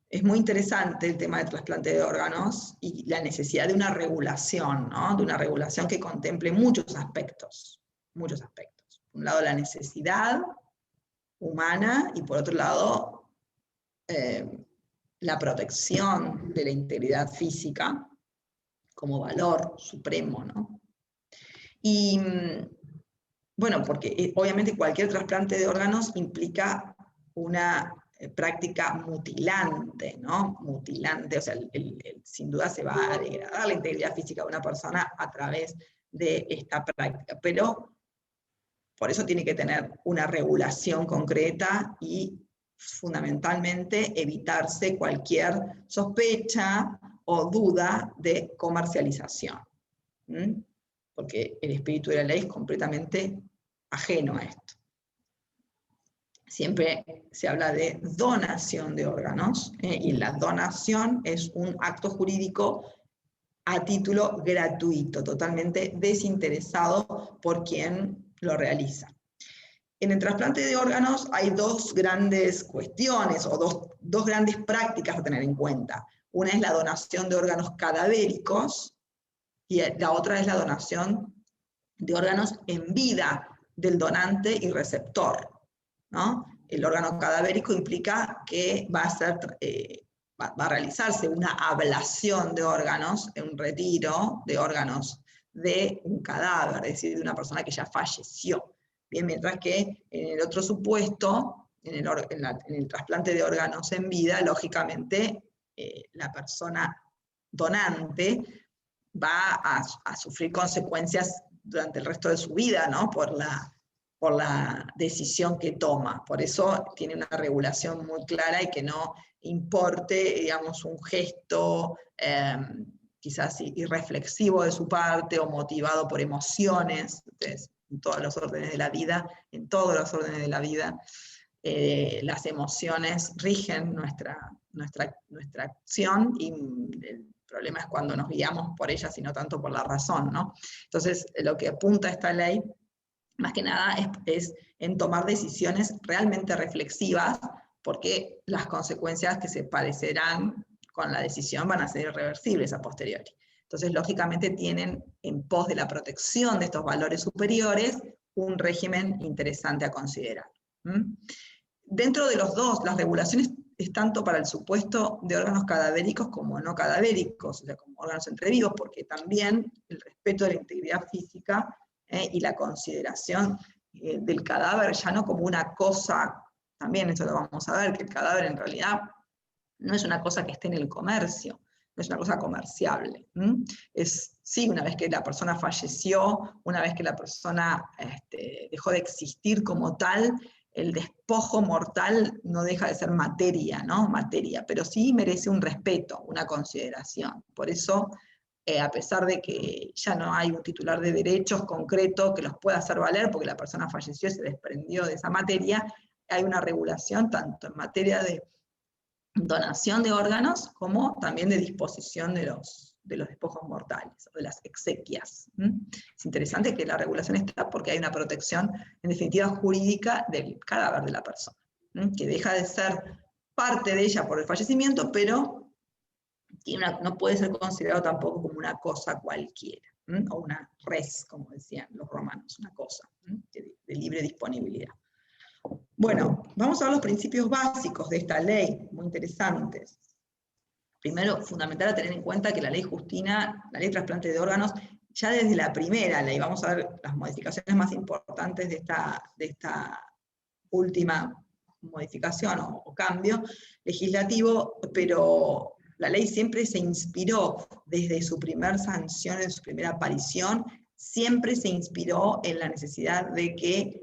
Es muy interesante el tema del trasplante de órganos y la necesidad de una regulación, ¿no? De una regulación que contemple muchos aspectos. Por un lado, la necesidad humana, y por otro lado, la protección de la integridad física como valor supremo, ¿no? Y bueno, porque obviamente cualquier trasplante de órganos implica una práctica mutilante, ¿no? Mutilante, o sea, sin duda se va a degradar la integridad física de una persona a través de esta práctica, pero por eso tiene que tener una regulación concreta y fundamentalmente evitarse cualquier sospecha o duda de comercialización. Porque el espíritu de la ley es completamente ajeno a esto. Siempre se habla de donación de órganos, y la donación es un acto jurídico a título gratuito, totalmente desinteresado por quien lo realiza. En el trasplante de órganos hay dos grandes cuestiones, o dos grandes prácticas a tener en cuenta. Una es la donación de órganos cadavéricos, y la otra es la donación de órganos en vida del donante y receptor, ¿no? El órgano cadavérico implica que va a realizarse una ablación de órganos, un retiro de órganos de un cadáver, es decir, de una persona que ya falleció. Bien, mientras que en el otro supuesto, en el trasplante de órganos en vida, lógicamente la persona donante va a sufrir consecuencias durante el resto de su vida, ¿no? Por por la decisión que toma. Por eso tiene una regulación muy clara y que no importe, digamos, un gesto quizás irreflexivo de su parte o motivado por emociones. Entonces, en todos los órdenes de la vida, las emociones rigen nuestra acción, y el problema es cuando nos guiamos por ellas y no tanto por la razón, ¿no? Entonces, lo que apunta esta ley, más que nada, es en tomar decisiones realmente reflexivas, porque las consecuencias que se padecerán con la decisión van a ser irreversibles a posteriori. Entonces, lógicamente, tienen en pos de la protección de estos valores superiores un régimen interesante a considerar. Dentro de los dos, las regulaciones es tanto para el supuesto de órganos cadavéricos como no cadavéricos, o sea, como órganos entre vivos, porque también el respeto de la integridad física y la consideración del cadáver ya no como una cosa, también eso lo vamos a ver, que el cadáver en realidad no es una cosa que esté en el comercio, no es una cosa comerciable. Es, sí, una vez que la persona falleció, una vez que la persona dejó de existir como tal, el despojo mortal no deja de ser materia, ¿no? Materia, pero sí merece un respeto, una consideración. Por eso, a pesar de que ya no hay un titular de derechos concreto que los pueda hacer valer, porque la persona falleció y se desprendió de esa materia, hay una regulación tanto en materia de donación de órganos como también de disposición de los despojos mortales, o de las exequias. Es interesante que la regulación está porque hay una protección, en definitiva, jurídica del cadáver de la persona, que deja de ser parte de ella por el fallecimiento, pero no puede ser considerado tampoco como una cosa cualquiera, o una res, como decían los romanos, una cosa de libre disponibilidad. Bueno, vamos a ver los principios básicos de esta ley, muy interesantes. Primero, fundamental a tener en cuenta que la ley Justina, la ley de trasplante de órganos, ya desde la primera ley, vamos a ver las modificaciones más importantes de esta última modificación o cambio legislativo, pero la ley siempre se inspiró, desde su primer sanción, en su primera aparición, siempre se inspiró en la necesidad de que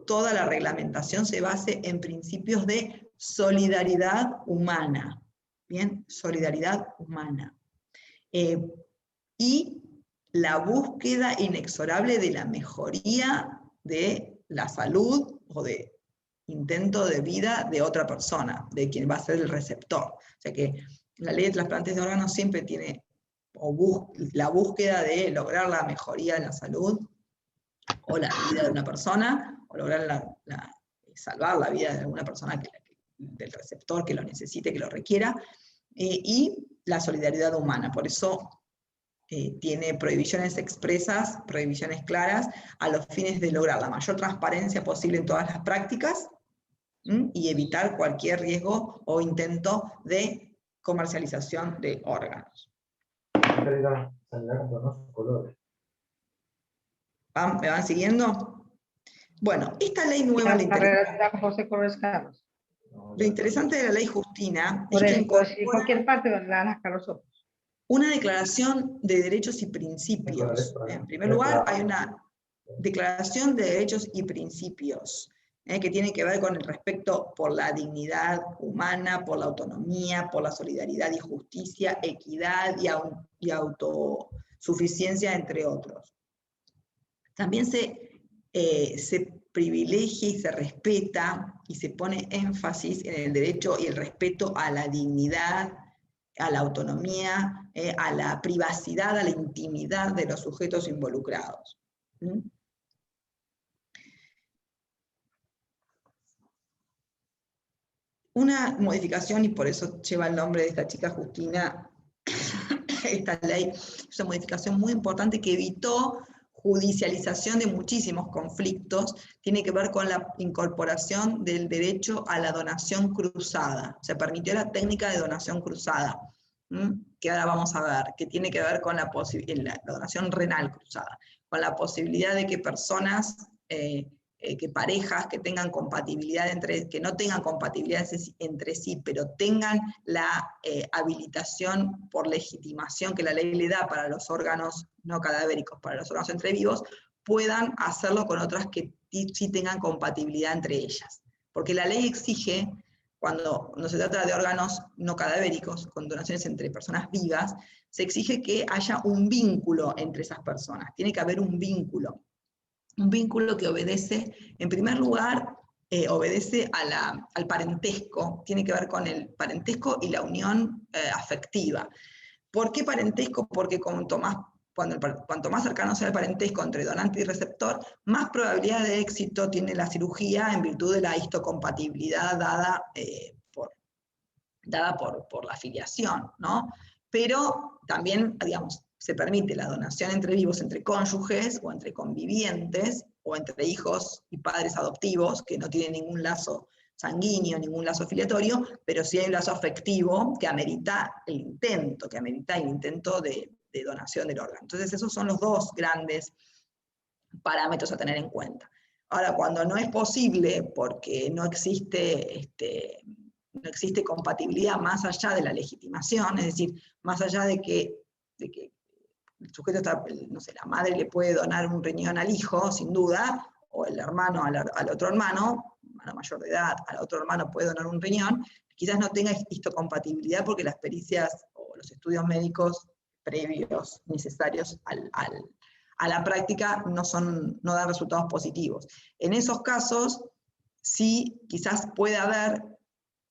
toda la reglamentación se base en principios de solidaridad humana. Bien, solidaridad humana. Y la búsqueda inexorable de la mejoría de la salud o de intento de vida de otra persona, de quien va a ser el receptor. O sea que la ley de trasplantes de órganos siempre tiene la búsqueda de lograr la mejoría de la salud o la vida de una persona, o lograr salvar la vida de alguna persona del receptor que lo necesite, que lo requiera, y la solidaridad humana. Por eso tiene prohibiciones expresas, prohibiciones claras, a los fines de lograr la mayor transparencia posible en todas las prácticas y evitar cualquier riesgo o intento de comercialización de órganos. ¿Me van siguiendo? Bueno, esta ley nueva... Lo interesante de la ley Justina es que incorpora cualquier parte donde la van a sacar los ojos. Una declaración de derechos y principios. En primer lugar, hay una declaración de derechos y principios que tiene que ver con el respeto por la dignidad humana, por la autonomía, por la solidaridad y justicia, equidad y autosuficiencia, entre otros. También se privilegia y se respeta y se pone énfasis en el derecho y el respeto a la dignidad, a la autonomía, a la privacidad, a la intimidad de los sujetos involucrados. Una modificación, y por eso lleva el nombre de esta chica Justina, esta ley, es una modificación muy importante que evitó judicialización de muchísimos conflictos, tiene que ver con la incorporación del derecho a la donación cruzada. Se permitió la técnica de donación cruzada, que ahora vamos a ver, que tiene que ver con la donación renal cruzada, con la posibilidad de que personas, que parejas que tengan compatibilidad que no tengan compatibilidad entre sí, pero tengan la habilitación por legitimación que la ley le da para los órganos no cadavéricos, para los órganos entre vivos, puedan hacerlo con otras que sí tengan compatibilidad entre ellas. Porque la ley exige, cuando se trata de órganos no cadavéricos, con donaciones entre personas vivas, se exige que haya un vínculo entre esas personas. Tiene que haber un vínculo que obedece, en primer lugar, obedece al parentesco, tiene que ver con el parentesco y la unión afectiva. ¿Por qué parentesco? Porque cuanto más cercano sea el parentesco entre donante y receptor, más probabilidad de éxito tiene la cirugía en virtud de la histocompatibilidad dada por la filiación, ¿no? Pero también, digamos, se permite la donación entre vivos, entre cónyuges, o entre convivientes, o entre hijos y padres adoptivos, que no tienen ningún lazo sanguíneo, ningún lazo filiatorio, pero sí hay un lazo afectivo que amerita el intento de donación del órgano. Entonces esos son los dos grandes parámetros a tener en cuenta. Ahora, cuando no es posible, porque no existe compatibilidad más allá de la legitimación, es decir, más allá de que el sujeto está, no sé, la madre le puede donar un riñón al hijo, sin duda, o el hermano al otro hermano mayor de edad, al otro hermano puede donar un riñón, quizás no tenga histocompatibilidad porque las pericias o los estudios médicos previos necesarios a la práctica no dan resultados positivos. En esos casos, sí, quizás puede haber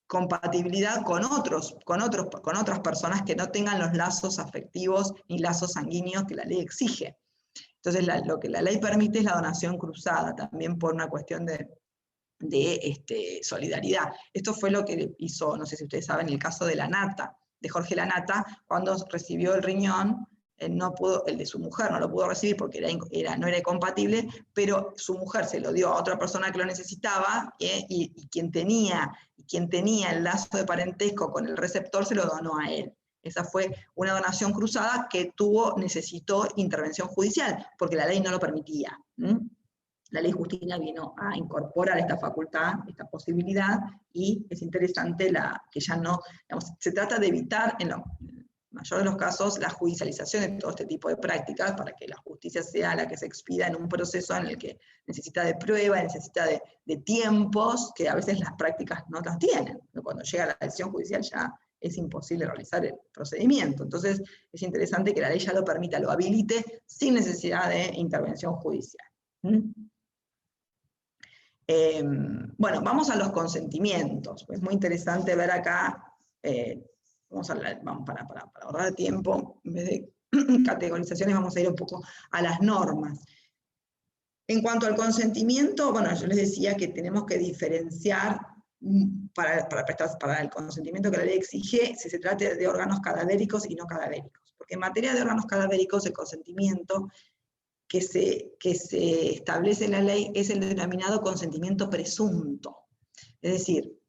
compatibilidad con otras personas que no tengan los lazos afectivos ni lazos sanguíneos que la ley exige. Entonces, lo que la ley permite es la donación cruzada, también por una cuestión de solidaridad. Esto fue lo que hizo, no sé si ustedes saben, el caso de Lanata, de Jorge Lanata, cuando recibió el riñón, el de su mujer no lo pudo recibir porque no era compatible, pero su mujer se lo dio a otra persona que lo necesitaba, y quien tenía el lazo de parentesco con el receptor se lo donó a él. Esa fue una donación cruzada que necesitó intervención judicial, porque la ley no lo permitía. La ley Justina vino a incorporar esta facultad, esta posibilidad, y es interesante que ya no, digamos, se trata de evitar en lo mayor de los casos la judicialización de todo este tipo de prácticas para que la justicia sea la que se expida en un proceso en el que necesita de prueba, necesita de tiempos que a veces las prácticas no las tienen. Cuando llega la decisión judicial ya es imposible realizar el procedimiento. Entonces es interesante que la ley ya lo permita, lo habilite sin necesidad de intervención judicial. Bueno, vamos a los consentimientos. Es muy interesante ver acá, para ahorrar tiempo, en vez de categorizaciones vamos a ir un poco a las normas. En cuanto al consentimiento, bueno, yo les decía que tenemos que diferenciar para el consentimiento que la ley exige, si se trata de órganos cadavéricos y no cadavéricos. Porque en materia de órganos cadavéricos, el consentimiento que se establece en la ley es el denominado consentimiento presunto. Es decir,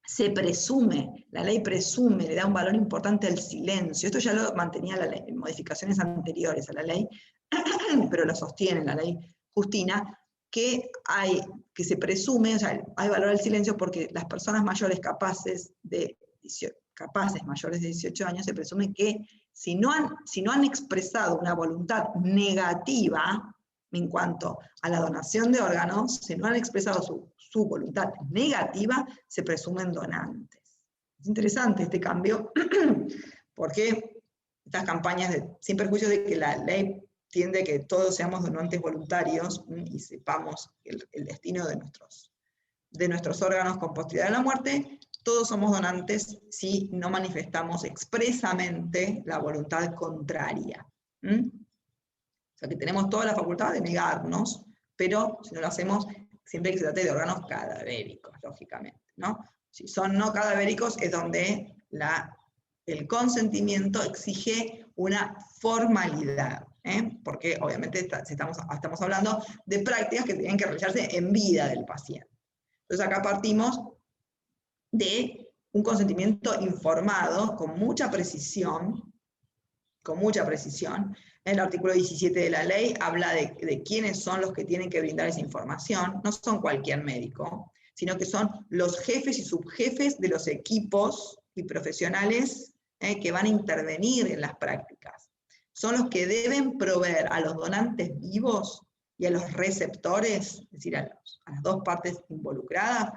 se presume, la ley presume, le da un valor importante al silencio. Esto ya lo mantenía la ley en modificaciones anteriores a la ley, pero lo sostiene la ley Justina, que se presume, o sea, hay valor al silencio porque las personas mayores mayores de 18 años, se presume que si no han expresado una voluntad negativa en cuanto a la donación de órganos, si no han expresado su voluntad negativa, se presumen donantes. Es interesante este cambio, porque estas campañas sin perjuicio de que la ley tiende a que todos seamos donantes voluntarios y sepamos el destino de nuestros órganos con posterioridad a la muerte, todos somos donantes si no manifestamos expresamente la voluntad contraria. O sea que tenemos toda la facultad de negarnos, pero si no lo hacemos, siempre que se trate de órganos cadavéricos, lógicamente, ¿no? Si son no cadavéricos es donde el consentimiento exige una formalidad, porque obviamente estamos hablando de prácticas que tienen que realizarse en vida del paciente. Entonces acá partimos de un consentimiento informado con mucha precisión. El artículo 17 de la ley habla de quiénes son los que tienen que brindar esa información. No son cualquier médico, sino que son los jefes y subjefes de los equipos y profesionales que van a intervenir en las prácticas. Son los que deben proveer a los donantes vivos y a los receptores, es decir, a las dos partes involucradas,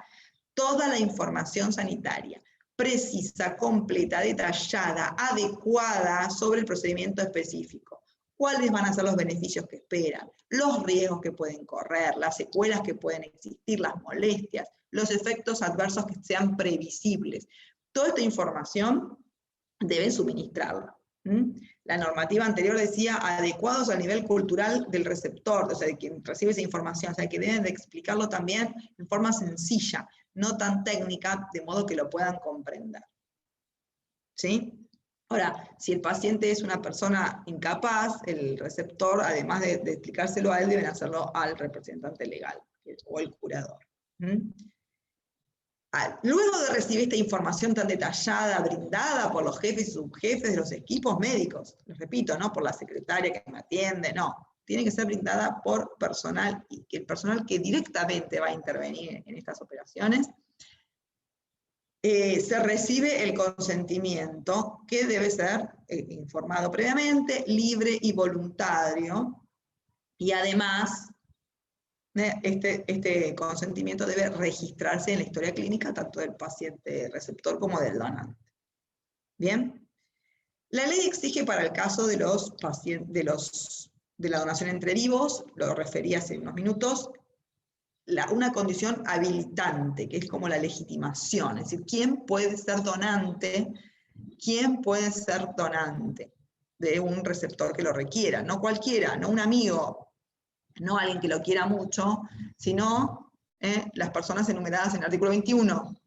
toda la información sanitaria, precisa, completa, detallada, adecuada sobre el procedimiento específico. ¿Cuáles van a ser los beneficios que esperan? Los riesgos que pueden correr, las secuelas que pueden existir, las molestias, los efectos adversos que sean previsibles. Toda esta información deben suministrarla. La normativa anterior decía adecuados al nivel cultural del receptor, o sea, de quien recibe esa información, o sea, que deben de explicarlo también en forma sencilla, no tan técnica, de modo que lo puedan comprender. ¿Sí? Ahora, si el paciente es una persona incapaz, el receptor, además de explicárselo a él, deben hacerlo al representante legal o el curador. Luego de recibir esta información tan detallada, brindada por los jefes y subjefes de los equipos médicos, les repito, no por la secretaria que me atiende, no, tiene que ser brindada por personal, y que el personal que directamente va a intervenir en estas operaciones, se recibe el consentimiento, que debe ser informado previamente, libre y voluntario, y además este consentimiento debe registrarse en la historia clínica tanto del paciente receptor como del donante. Bien, la ley exige para el caso de los pacientes de la donación entre vivos, lo referí hace unos minutos, una condición habilitante, que es como la legitimación, es decir, ¿quién puede ser donante? ¿Quién puede ser donante de un receptor que lo requiera? No cualquiera, no un amigo, no alguien que lo quiera mucho, sino las personas enumeradas en el artículo 21.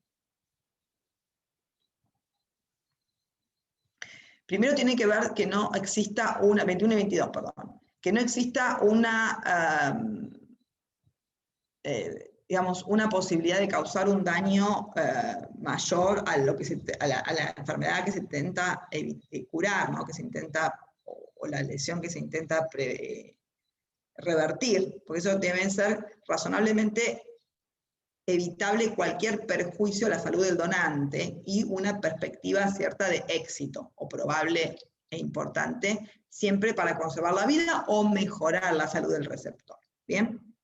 Primero tiene que ver que no exista una, 21 y 22, perdón, que no exista una, digamos, una posibilidad de causar un daño mayor a, la enfermedad que se intenta curar, ¿no? Que se intenta, o la lesión que se intenta revertir, porque eso debe ser razonablemente evitable cualquier perjuicio a la salud del donante y una perspectiva cierta de éxito, o probable e importante, siempre para conservar la vida o mejorar la salud del receptor. ¿Bien?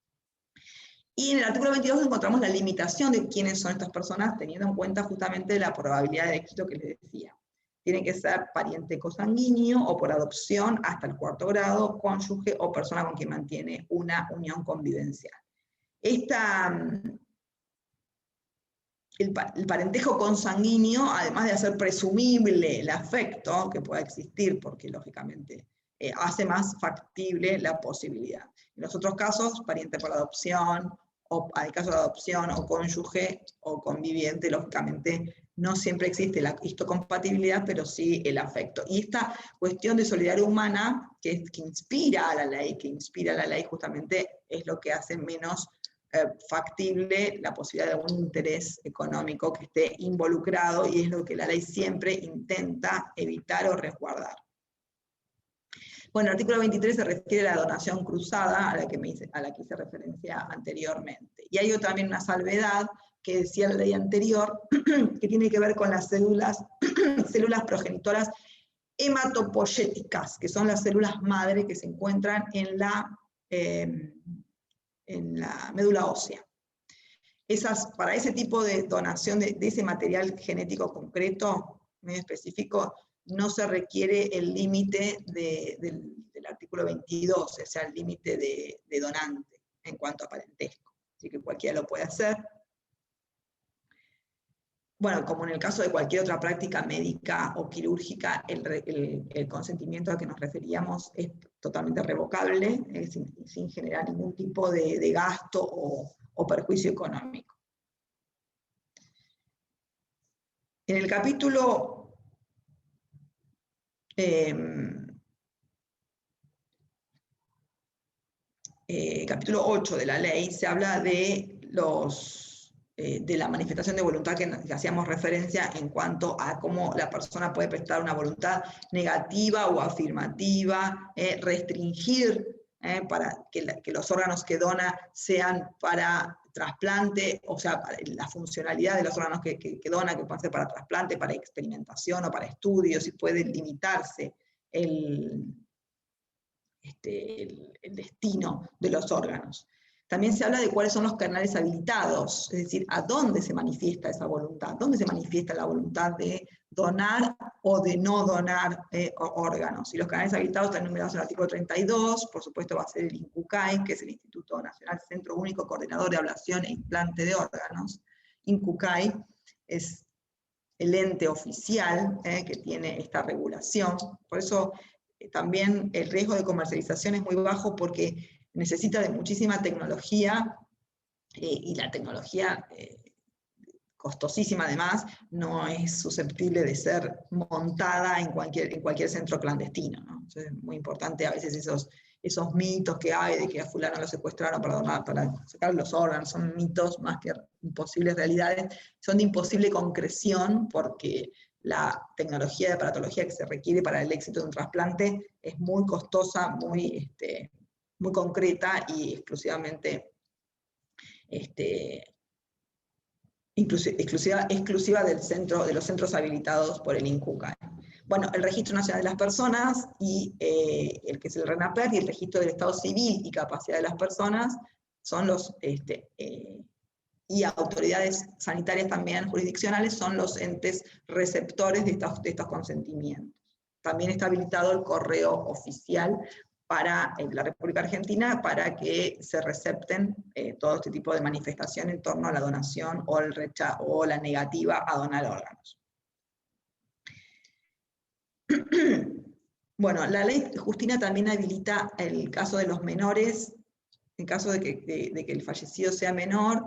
Y en el artículo 22 encontramos la limitación de quiénes son estas personas, teniendo en cuenta justamente la probabilidad de éxito que les decía. Tiene que ser pariente cosanguíneo o por adopción hasta el 4º grado, cónyuge o persona con quien mantiene una unión convivencial. El parentesco consanguíneo, además de hacer presumible el afecto que pueda existir, porque lógicamente hace más factible la posibilidad. En los otros casos, pariente por adopción, o hay caso de adopción, o cónyuge, o conviviente, lógicamente no siempre existe la histocompatibilidad, pero sí el afecto. Y esta cuestión de solidaridad humana, que inspira a la ley, justamente es lo que hace menos factible la posibilidad de un interés económico que esté involucrado, y es lo que la ley siempre intenta evitar o resguardar. Bueno, el artículo 23 se refiere a la donación cruzada, a la que hice referencia anteriormente. Y hay también una salvedad que decía la ley anterior, que tiene que ver con las células progenitoras hematopoyéticas, que son las células madre que se encuentran en la médula ósea. Para ese tipo de donación de ese material genético concreto, muy específico, no se requiere el límite del artículo 22, o sea, el límite de donante en cuanto a parentesco. Así que cualquiera lo puede hacer. Bueno, como en el caso de cualquier otra práctica médica o quirúrgica, el consentimiento al que nos referíamos es totalmente revocable, sin generar ningún tipo de gasto o perjuicio económico. En el capítulo capítulo 8 de la ley se habla de la manifestación de voluntad que hacíamos referencia en cuanto a cómo la persona puede prestar una voluntad negativa o afirmativa, restringir para que los órganos que dona sean para trasplante, o sea, la funcionalidad de los órganos que dona, que pueden ser para trasplante, para experimentación o para estudios, y puede limitarse el destino de los órganos. También se habla de cuáles son los canales habilitados, es decir, a dónde se manifiesta esa voluntad, dónde se manifiesta la voluntad de donar o de no donar órganos. Y los canales habilitados están enumerados en el artículo 32, por supuesto va a ser el INCUCAI, que es el Instituto Nacional Centro Único Coordinador de Ablación e Implante de Órganos. INCUCAI es el ente oficial que tiene esta regulación, por eso también el riesgo de comercialización es muy bajo porque necesita de muchísima tecnología, y la tecnología costosísima además, no es susceptible de ser montada en cualquier centro clandestino, ¿no? Entonces, es muy importante a veces esos mitos que hay de que a fulano lo secuestraron para sacar los órganos, son mitos más que imposibles realidades, son de imposible concreción porque la tecnología de aparatología que se requiere para el éxito de un trasplante es muy costosa, muy concreta y exclusivamente exclusiva de los centros habilitados por el INCUCAI. Bueno, el Registro Nacional de las Personas y el que es el RENAPER y el Registro del Estado Civil y Capacidad de las Personas son los, y autoridades sanitarias también jurisdiccionales son los entes receptores de estos consentimientos. También está habilitado el correo oficial para la República Argentina para que se recepten todo este tipo de manifestación en torno a la donación o el rechazo o la negativa a donar órganos. Bueno, la ley Justina también habilita el caso de los menores, en caso de que el fallecido sea menor,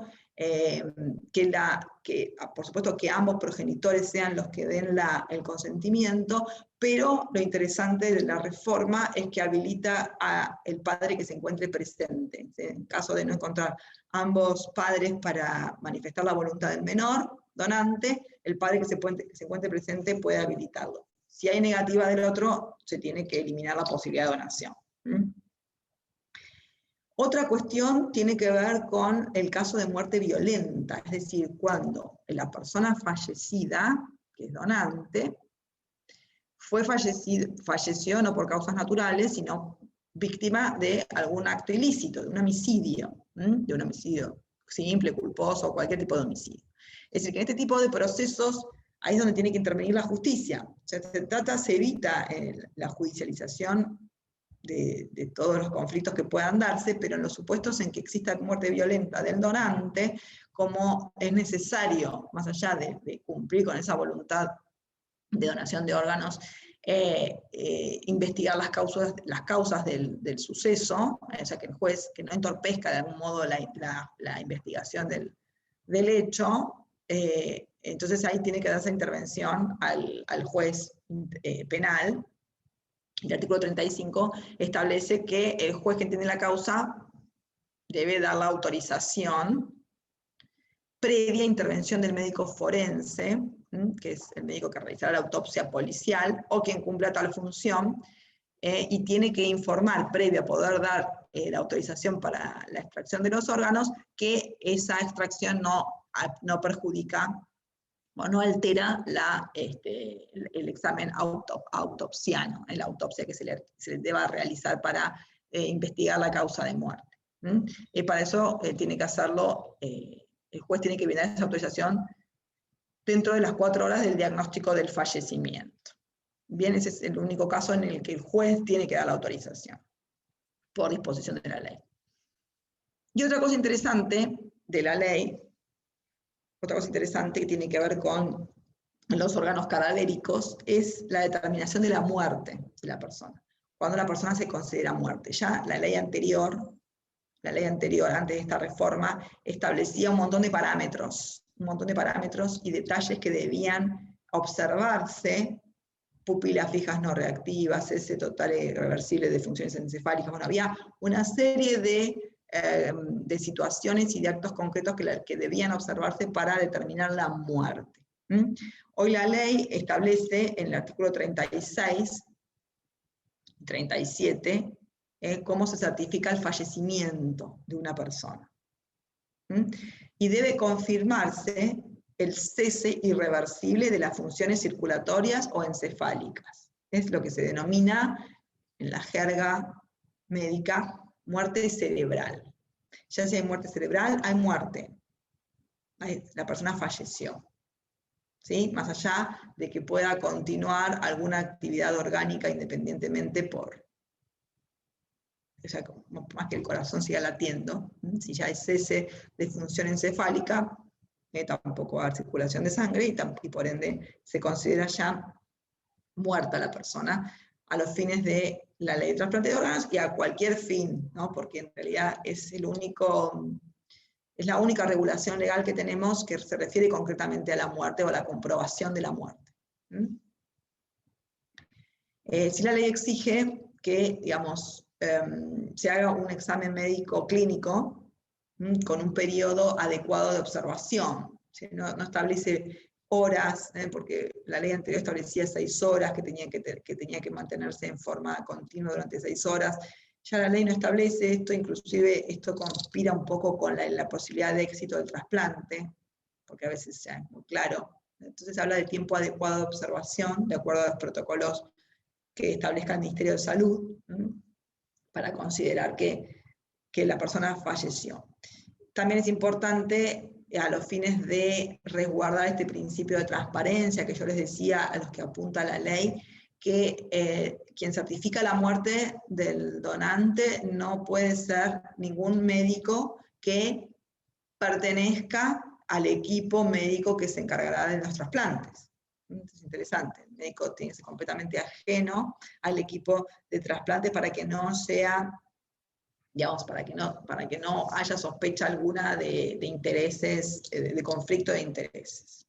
por supuesto que ambos progenitores sean los que den el consentimiento, pero lo interesante de la reforma es que habilita al padre que se encuentre presente. En caso de no encontrar ambos padres para manifestar la voluntad del menor donante, el padre que se encuentre presente puede habilitarlo. Si hay negativa del otro, se tiene que eliminar la posibilidad de donación. Otra cuestión tiene que ver con el caso de muerte violenta, es decir, cuando la persona fallecida, que es donante, falleció no por causas naturales, sino víctima de algún acto ilícito, de un homicidio simple, culposo, o cualquier tipo de homicidio. Es decir, que en este tipo de procesos, ahí es donde tiene que intervenir la justicia. O sea, se evita la judicialización de todos los conflictos que puedan darse, pero en los supuestos en que exista muerte violenta del donante, como es necesario, más allá de cumplir con esa voluntad de donación de órganos, investigar las causas del suceso, o sea, que el juez que no entorpezca de algún modo la investigación del hecho, entonces ahí tiene que darse intervención al juez penal. El artículo 35 establece que el juez que entiende la causa debe dar la autorización previa intervención del médico forense, que es el médico que realizará la autopsia policial, o quien cumpla tal función, y tiene que informar, previo a poder dar la autorización para la extracción de los órganos, que esa extracción no perjudica o no altera el examen autopsiano, la autopsia que se le deba realizar para investigar la causa de muerte. Para eso tiene que hacerlo, el juez tiene que brindar esa autorización dentro de las 4 horas del diagnóstico del fallecimiento. Bien, ese es el único caso en el que el juez tiene que dar la autorización, por disposición de la ley. Y otra cosa interesante de la ley, otra cosa interesante que tiene que ver con los órganos cadavéricos, es la determinación de la muerte de la persona. Cuando la persona se considera muerte. Ya la ley anterior, antes de esta reforma, establecía un montón de parámetros y detalles que debían observarse: pupilas fijas no reactivas, cese total e irreversible de funciones encefálicas. Bueno, había una serie de situaciones y de actos concretos que debían observarse para determinar la muerte. Hoy la ley establece en el artículo 36, 37, cómo se certifica el fallecimiento de una persona. Y debe confirmarse el cese irreversible de las funciones circulatorias o encefálicas. Es lo que se denomina en la jerga médica, muerte cerebral. Ya si hay muerte cerebral, hay muerte. La persona falleció. ¿Sí? Más allá de que pueda continuar alguna actividad orgánica independientemente o sea, más que el corazón siga latiendo, si ya hay cese de función encefálica, tampoco va a haber circulación de sangre y por ende se considera ya muerta la persona a los fines de la ley de trasplante de órganos y a cualquier fin, ¿no? Porque en realidad es la única regulación legal que tenemos que se refiere concretamente a la muerte o a la comprobación de la muerte. Si la ley exige que, digamos, se haga un examen médico clínico con un periodo adecuado de observación, ¿sí? No establece horas, porque la ley anterior establecía 6 horas que tenía que mantenerse en forma continua durante 6 horas. Ya la ley no establece esto, inclusive esto conspira un poco con la posibilidad de éxito del trasplante, porque a veces ya es muy claro. Entonces habla de tiempo adecuado de observación, de acuerdo a los protocolos que establezca el Ministerio de Salud, para considerar que la persona falleció. También es importante, a los fines de resguardar este principio de transparencia que yo les decía, a los que apunta la ley, que quien certifica la muerte del donante no puede ser ningún médico que pertenezca al equipo médico que se encargará de los trasplantes. Es interesante, el médico tiene que ser completamente ajeno al equipo de trasplantes para que no sea, digamos, para que no haya sospecha alguna de intereses, de conflicto de intereses.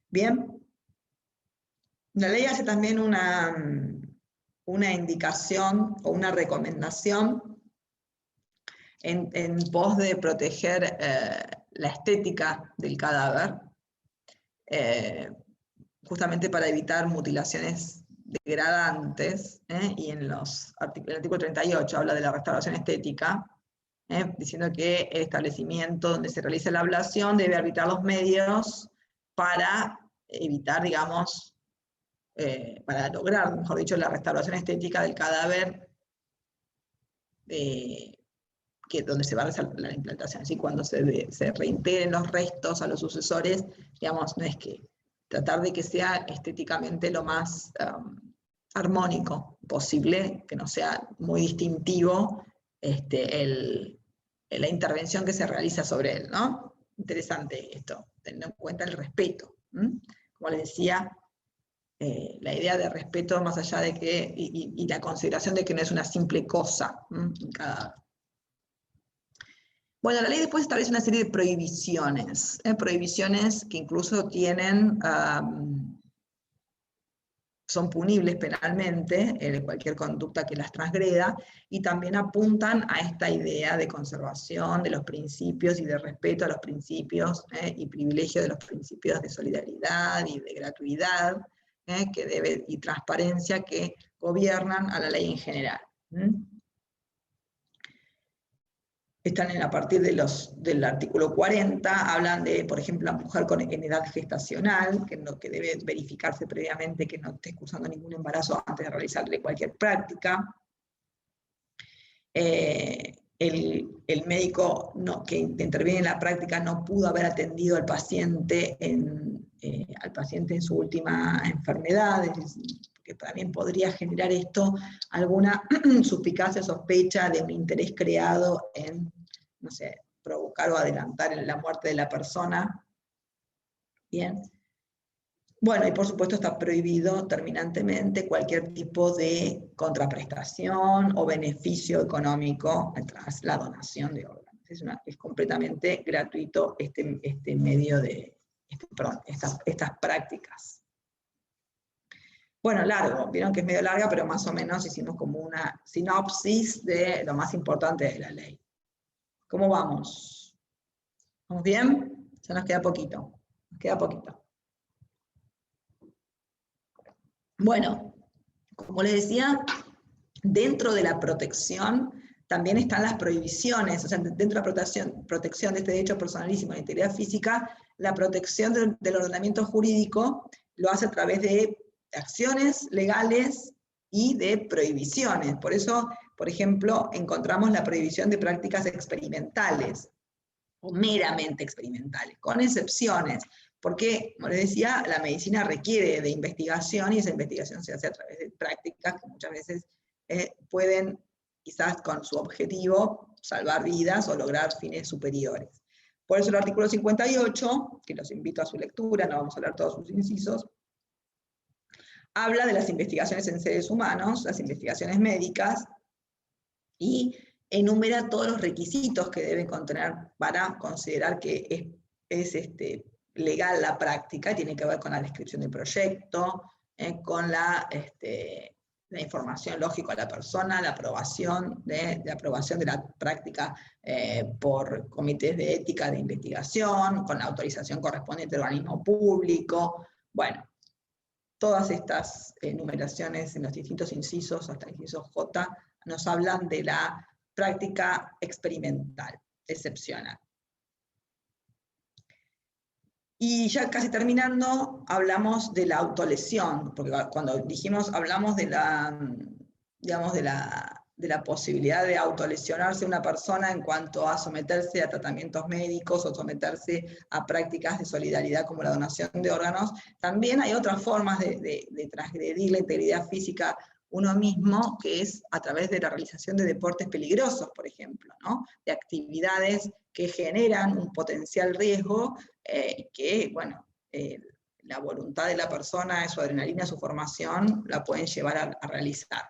Bien, la ley hace también una indicación o una recomendación en pos de proteger la estética del cadáver, justamente para evitar mutilaciones degradantes, y en el artículo 38 habla de la restauración estética, diciendo que el establecimiento donde se realiza la ablación debe arbitrar los medios para evitar, digamos, para lograr, mejor dicho, la restauración estética del cadáver donde se va a realizar la implantación. Así, cuando se reintegren los restos a los sucesores, digamos, no es que tratar de que sea estéticamente lo más armónico posible, que no sea muy distintivo la intervención que se realiza sobre él, ¿no? Interesante esto, teniendo en cuenta el respeto. Como les decía, la idea de respeto más allá de que, y la consideración de que no es una simple cosa, cada. Bueno, la ley después establece una serie de prohibiciones, prohibiciones que incluso son punibles penalmente, cualquier conducta que las transgreda, y también apuntan a esta idea de conservación de los principios y de respeto a los principios, y privilegio de los principios de solidaridad y de gratuidad, y transparencia que gobiernan a la ley en general. Están a partir del artículo 40, hablan de, por ejemplo, la mujer en edad gestacional, que debe verificarse previamente que no esté cursando ningún embarazo antes de realizarle cualquier práctica. El médico que interviene en la práctica no pudo haber atendido al paciente en su última enfermedad, que también podría generar esto alguna suspicacia, sospecha de un interés creado en, no sé, provocar o adelantar la muerte de la persona. Bien. Bueno, y por supuesto está prohibido terminantemente cualquier tipo de contraprestación o beneficio económico tras la donación de órganos. Es completamente gratuito este medio de, estas prácticas. Bueno, largo, vieron que es medio larga, pero más o menos hicimos como una sinopsis de lo más importante de la ley. ¿Cómo vamos? ¿Vamos bien? Ya nos queda poquito. Nos queda poquito. Bueno, como les decía, dentro de la protección también están las prohibiciones, o sea, dentro de la protección de este derecho personalísimo de la integridad física, la protección del ordenamiento jurídico lo hace a través de acciones legales y de prohibiciones. Por eso Por ejemplo, encontramos la prohibición de prácticas experimentales, o meramente experimentales, con excepciones, porque, como les decía, la medicina requiere de investigación, y esa investigación se hace a través de prácticas que muchas veces pueden, quizás con su objetivo, salvar vidas o lograr fines superiores. Por eso el artículo 58, que los invito a su lectura, no vamos a leer todos sus incisos, habla de las investigaciones en seres humanos, las investigaciones médicas, y enumera todos los requisitos que deben contener para considerar que es legal la práctica. Tiene que ver con la descripción del proyecto, con la información lógica a la persona, la aprobación de la práctica por comités de ética de investigación, con la autorización correspondiente del organismo público. Bueno, todas estas enumeraciones en los distintos incisos, hasta el inciso J, nos hablan de la práctica experimental, excepcional. Y ya casi terminando, hablamos de la autolesión, porque cuando hablamos de la, digamos, de la posibilidad de autolesionarse una persona en cuanto a someterse a tratamientos médicos o someterse a prácticas de solidaridad como la donación de órganos, también hay otras formas de transgredir la integridad física uno mismo, que es a través de la realización de deportes peligrosos, por ejemplo, ¿no? De actividades que generan un potencial riesgo, que, bueno, la voluntad de la persona, su adrenalina, su formación, la pueden llevar a realizar.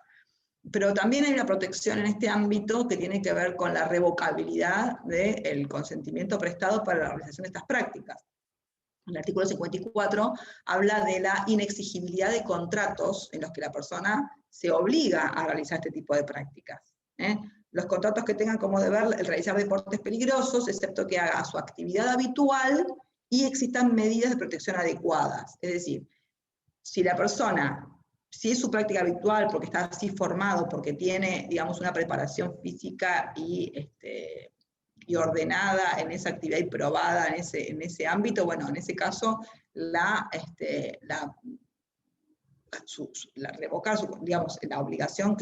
Pero también hay una protección en este ámbito que tiene que ver con la revocabilidad del consentimiento prestado para la realización de estas prácticas. El artículo 54 habla de la inexigibilidad de contratos en los que la persona se obliga a realizar este tipo de prácticas. Los contratos que tengan como deber el realizar deportes peligrosos, excepto que haga su actividad habitual y existan medidas de protección adecuadas. Es decir, si la persona, si es su práctica habitual, porque está así formado, porque tiene, digamos, una preparación física y ordenada en esa actividad y probada en ese ámbito, bueno, en ese caso, revocar, digamos, la obligación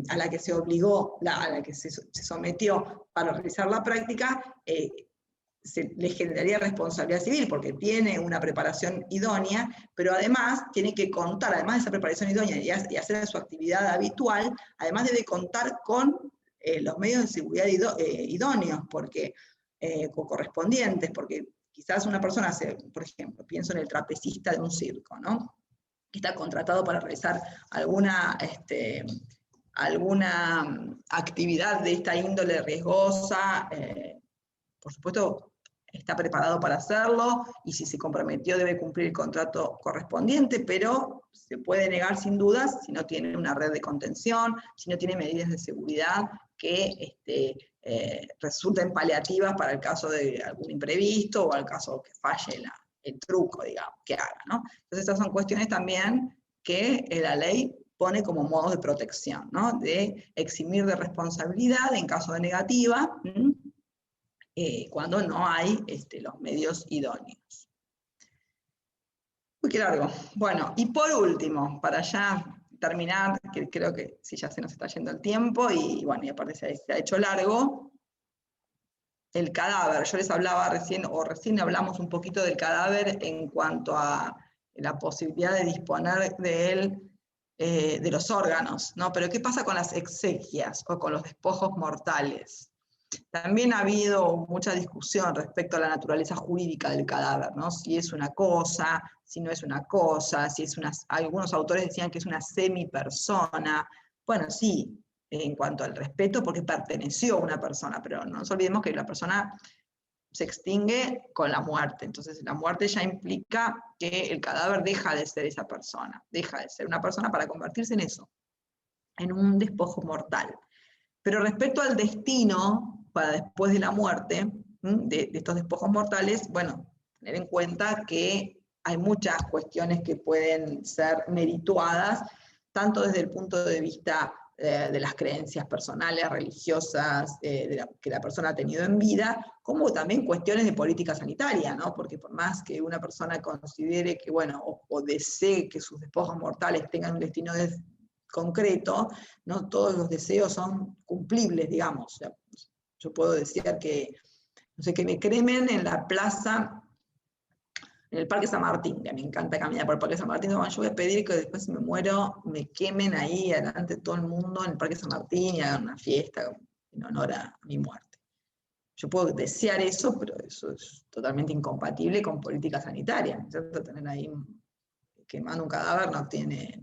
a la que se obligó, a la que se sometió para realizar la práctica, le generaría responsabilidad civil, porque tiene una preparación idónea, pero además tiene que contar, además de esa preparación idónea y hacer su actividad habitual, además debe contar con los medios de seguridad idóneos, correspondientes, porque quizás una persona, por ejemplo, pienso en el trapecista de un circo, ¿no? Que está contratado para realizar alguna actividad de esta índole riesgosa, por supuesto, está preparado para hacerlo, y si se comprometió debe cumplir el contrato correspondiente, pero se puede negar sin dudas si no tiene una red de contención, si no tiene medidas de seguridad que resulten paliativas para el caso de algún imprevisto o al caso que falle el truco, digamos, que haga, ¿no? Entonces estas son cuestiones también que la ley pone como modos de protección, ¿no? De eximir de responsabilidad en caso de negativa, cuando no hay los medios idóneos. Uy, qué largo. Bueno, y por último, para ya terminar, que creo que sí, ya se nos está yendo el tiempo, y bueno, y aparte se ha hecho largo, el cadáver. Yo les hablaba recién hablamos un poquito del cadáver en cuanto a la posibilidad de disponer de él, de los órganos, ¿no? Pero ¿qué pasa con las exequias o con los despojos mortales? También ha habido mucha discusión respecto a la naturaleza jurídica del cadáver, ¿no? Si es una cosa, si no es una cosa, algunos autores decían que es una semipersona. Bueno, sí, en cuanto al respeto, porque perteneció a una persona, pero no nos olvidemos que la persona se extingue con la muerte. Entonces la muerte ya implica que el cadáver deja de ser esa persona, deja de ser una persona para convertirse en eso, en un despojo mortal. Pero respecto al destino para después de la muerte, de estos despojos mortales, bueno, tener en cuenta que hay muchas cuestiones que pueden ser merituadas, tanto desde el punto de vista de las creencias personales, religiosas, que la persona ha tenido en vida, como también cuestiones de política sanitaria, ¿no? Porque por más que una persona considere que, bueno, o desee que sus despojos mortales tengan un destino concreto, no todos los deseos son cumplibles, digamos. O sea, yo puedo decir que, no sé, que me cremen en la plaza, en el Parque San Martín, que me encanta caminar por el Parque San Martín. Bueno, yo voy a pedir que después si me muero, me quemen ahí delante de todo el mundo en el Parque San Martín y hagan una fiesta en honor a mi muerte. Yo puedo desear eso, pero eso es totalmente incompatible con políticas sanitarias, ¿no es cierto? Tener ahí quemando un cadáver no tiene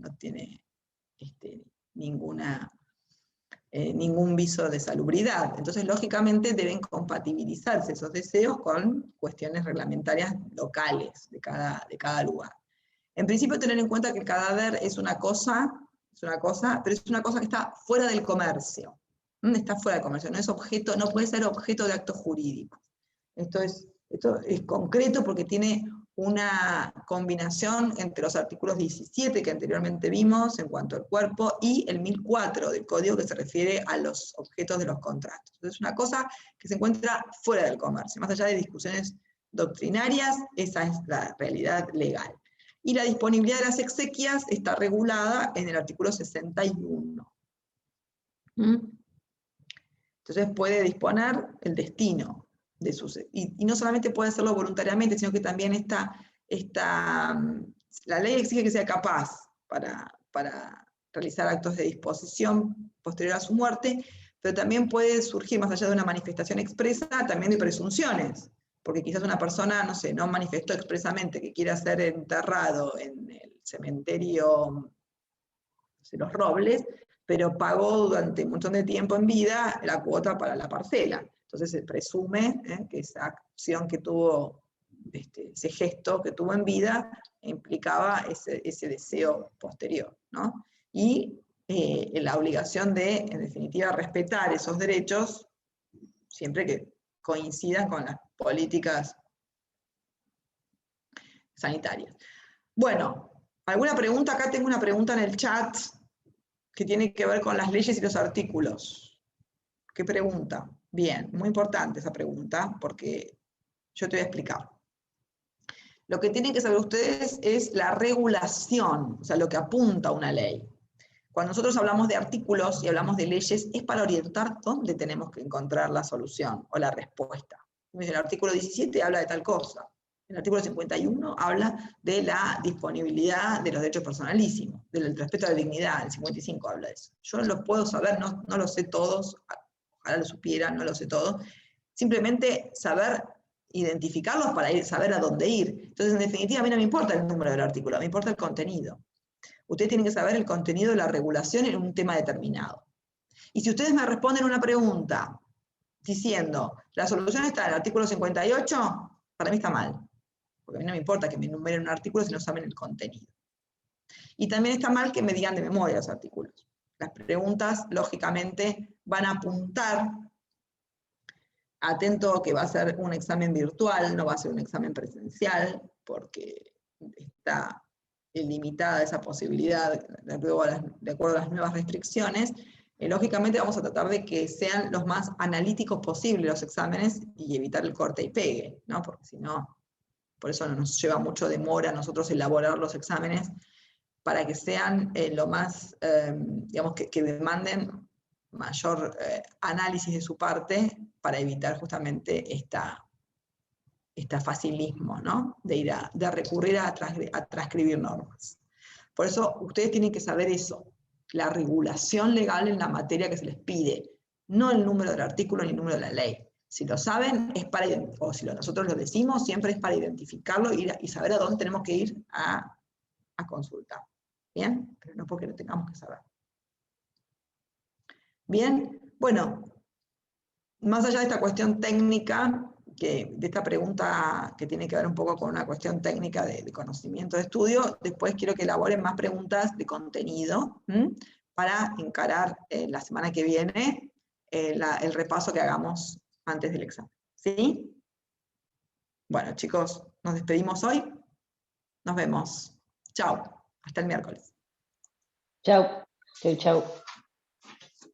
ningún viso de salubridad. Entonces, lógicamente, deben compatibilizarse esos deseos con cuestiones reglamentarias locales de cada lugar. En principio, tener en cuenta que el cadáver es una cosa, pero es una cosa que está fuera del comercio. Está fuera del comercio, no es objeto, no puede ser objeto de actos jurídicos. Esto es concreto porque tiene una combinación entre los artículos 17 que anteriormente vimos en cuanto al cuerpo y el 1004 del Código que se refiere a los objetos de los contratos. Entonces es una cosa que se encuentra fuera del comercio. Más allá de discusiones doctrinarias, esa es la realidad legal. Y la disponibilidad de las exequias está regulada en el artículo 61. Entonces puede disponer el destino de sus... Y no solamente puede hacerlo voluntariamente, sino que también la ley exige que sea capaz para realizar actos de disposición posterior a su muerte, pero también puede surgir, más allá de una manifestación expresa, también de presunciones, porque quizás una persona, no sé, no manifestó expresamente que quiera ser enterrado en el cementerio de Los Robles, pero pagó durante un montón de tiempo en vida la cuota para la parcela. Entonces se presume que esa acción que tuvo, ese gesto que tuvo en vida, implicaba ese deseo posterior, ¿no? Y la obligación de, en definitiva, respetar esos derechos, siempre que coincidan con las políticas sanitarias. Bueno, ¿alguna pregunta? Acá tengo una pregunta en el chat que tiene que ver con las leyes y los artículos. ¿Qué pregunta? Bien, muy importante esa pregunta, porque yo te voy a explicar. Lo que tienen que saber ustedes es la regulación, o sea, lo que apunta una ley. Cuando nosotros hablamos de artículos y hablamos de leyes, es para orientar dónde tenemos que encontrar la solución o la respuesta. El artículo 17 habla de tal cosa. El artículo 51 habla de la disponibilidad de los derechos personalísimos, del respeto a la dignidad. El 55 habla de eso. Yo no los puedo saber, no los sé todos, ojalá lo supiera, no lo sé todo. Simplemente saber identificarlos para saber a dónde ir. Entonces, en definitiva, a mí no me importa el número del artículo, me importa el contenido. Ustedes tienen que saber el contenido de la regulación en un tema determinado. Y si ustedes me responden una pregunta diciendo, la solución está en el artículo 58, para mí está mal. Porque a mí no me importa que me enumeren un artículo si no saben el contenido. Y también está mal que me digan de memoria los artículos. Las preguntas, lógicamente, van a apuntar, atento que va a ser un examen virtual, no va a ser un examen presencial, porque está limitada esa posibilidad de acuerdo a las nuevas restricciones. Lógicamente vamos a tratar de que sean los más analíticos posibles los exámenes y evitar el corte y pegue, ¿no? Porque si no, por eso nos lleva mucho demora a nosotros elaborar los exámenes, para que sean lo más, digamos, que demanden mayor análisis de su parte, para evitar justamente este facilismo, ¿no? De recurrir a transcribir normas. Por eso ustedes tienen que saber eso, la regulación legal en la materia que se les pide, no el número del artículo ni el número de la ley. Si lo saben, es para, o si nosotros lo decimos, siempre es para identificarlo y saber a dónde tenemos que ir a consultar. ¿Bien? Pero no porque lo tengamos que saber. Bien, bueno, más allá de esta cuestión técnica, de esta pregunta que tiene que ver un poco con una cuestión técnica de conocimiento de estudio, después quiero que elaboren más preguntas de contenido, para encarar la semana que viene el repaso que hagamos antes del examen. ¿Sí? Bueno, chicos, nos despedimos hoy. Nos vemos. Chao. Hasta el miércoles. Chau, chau, chau.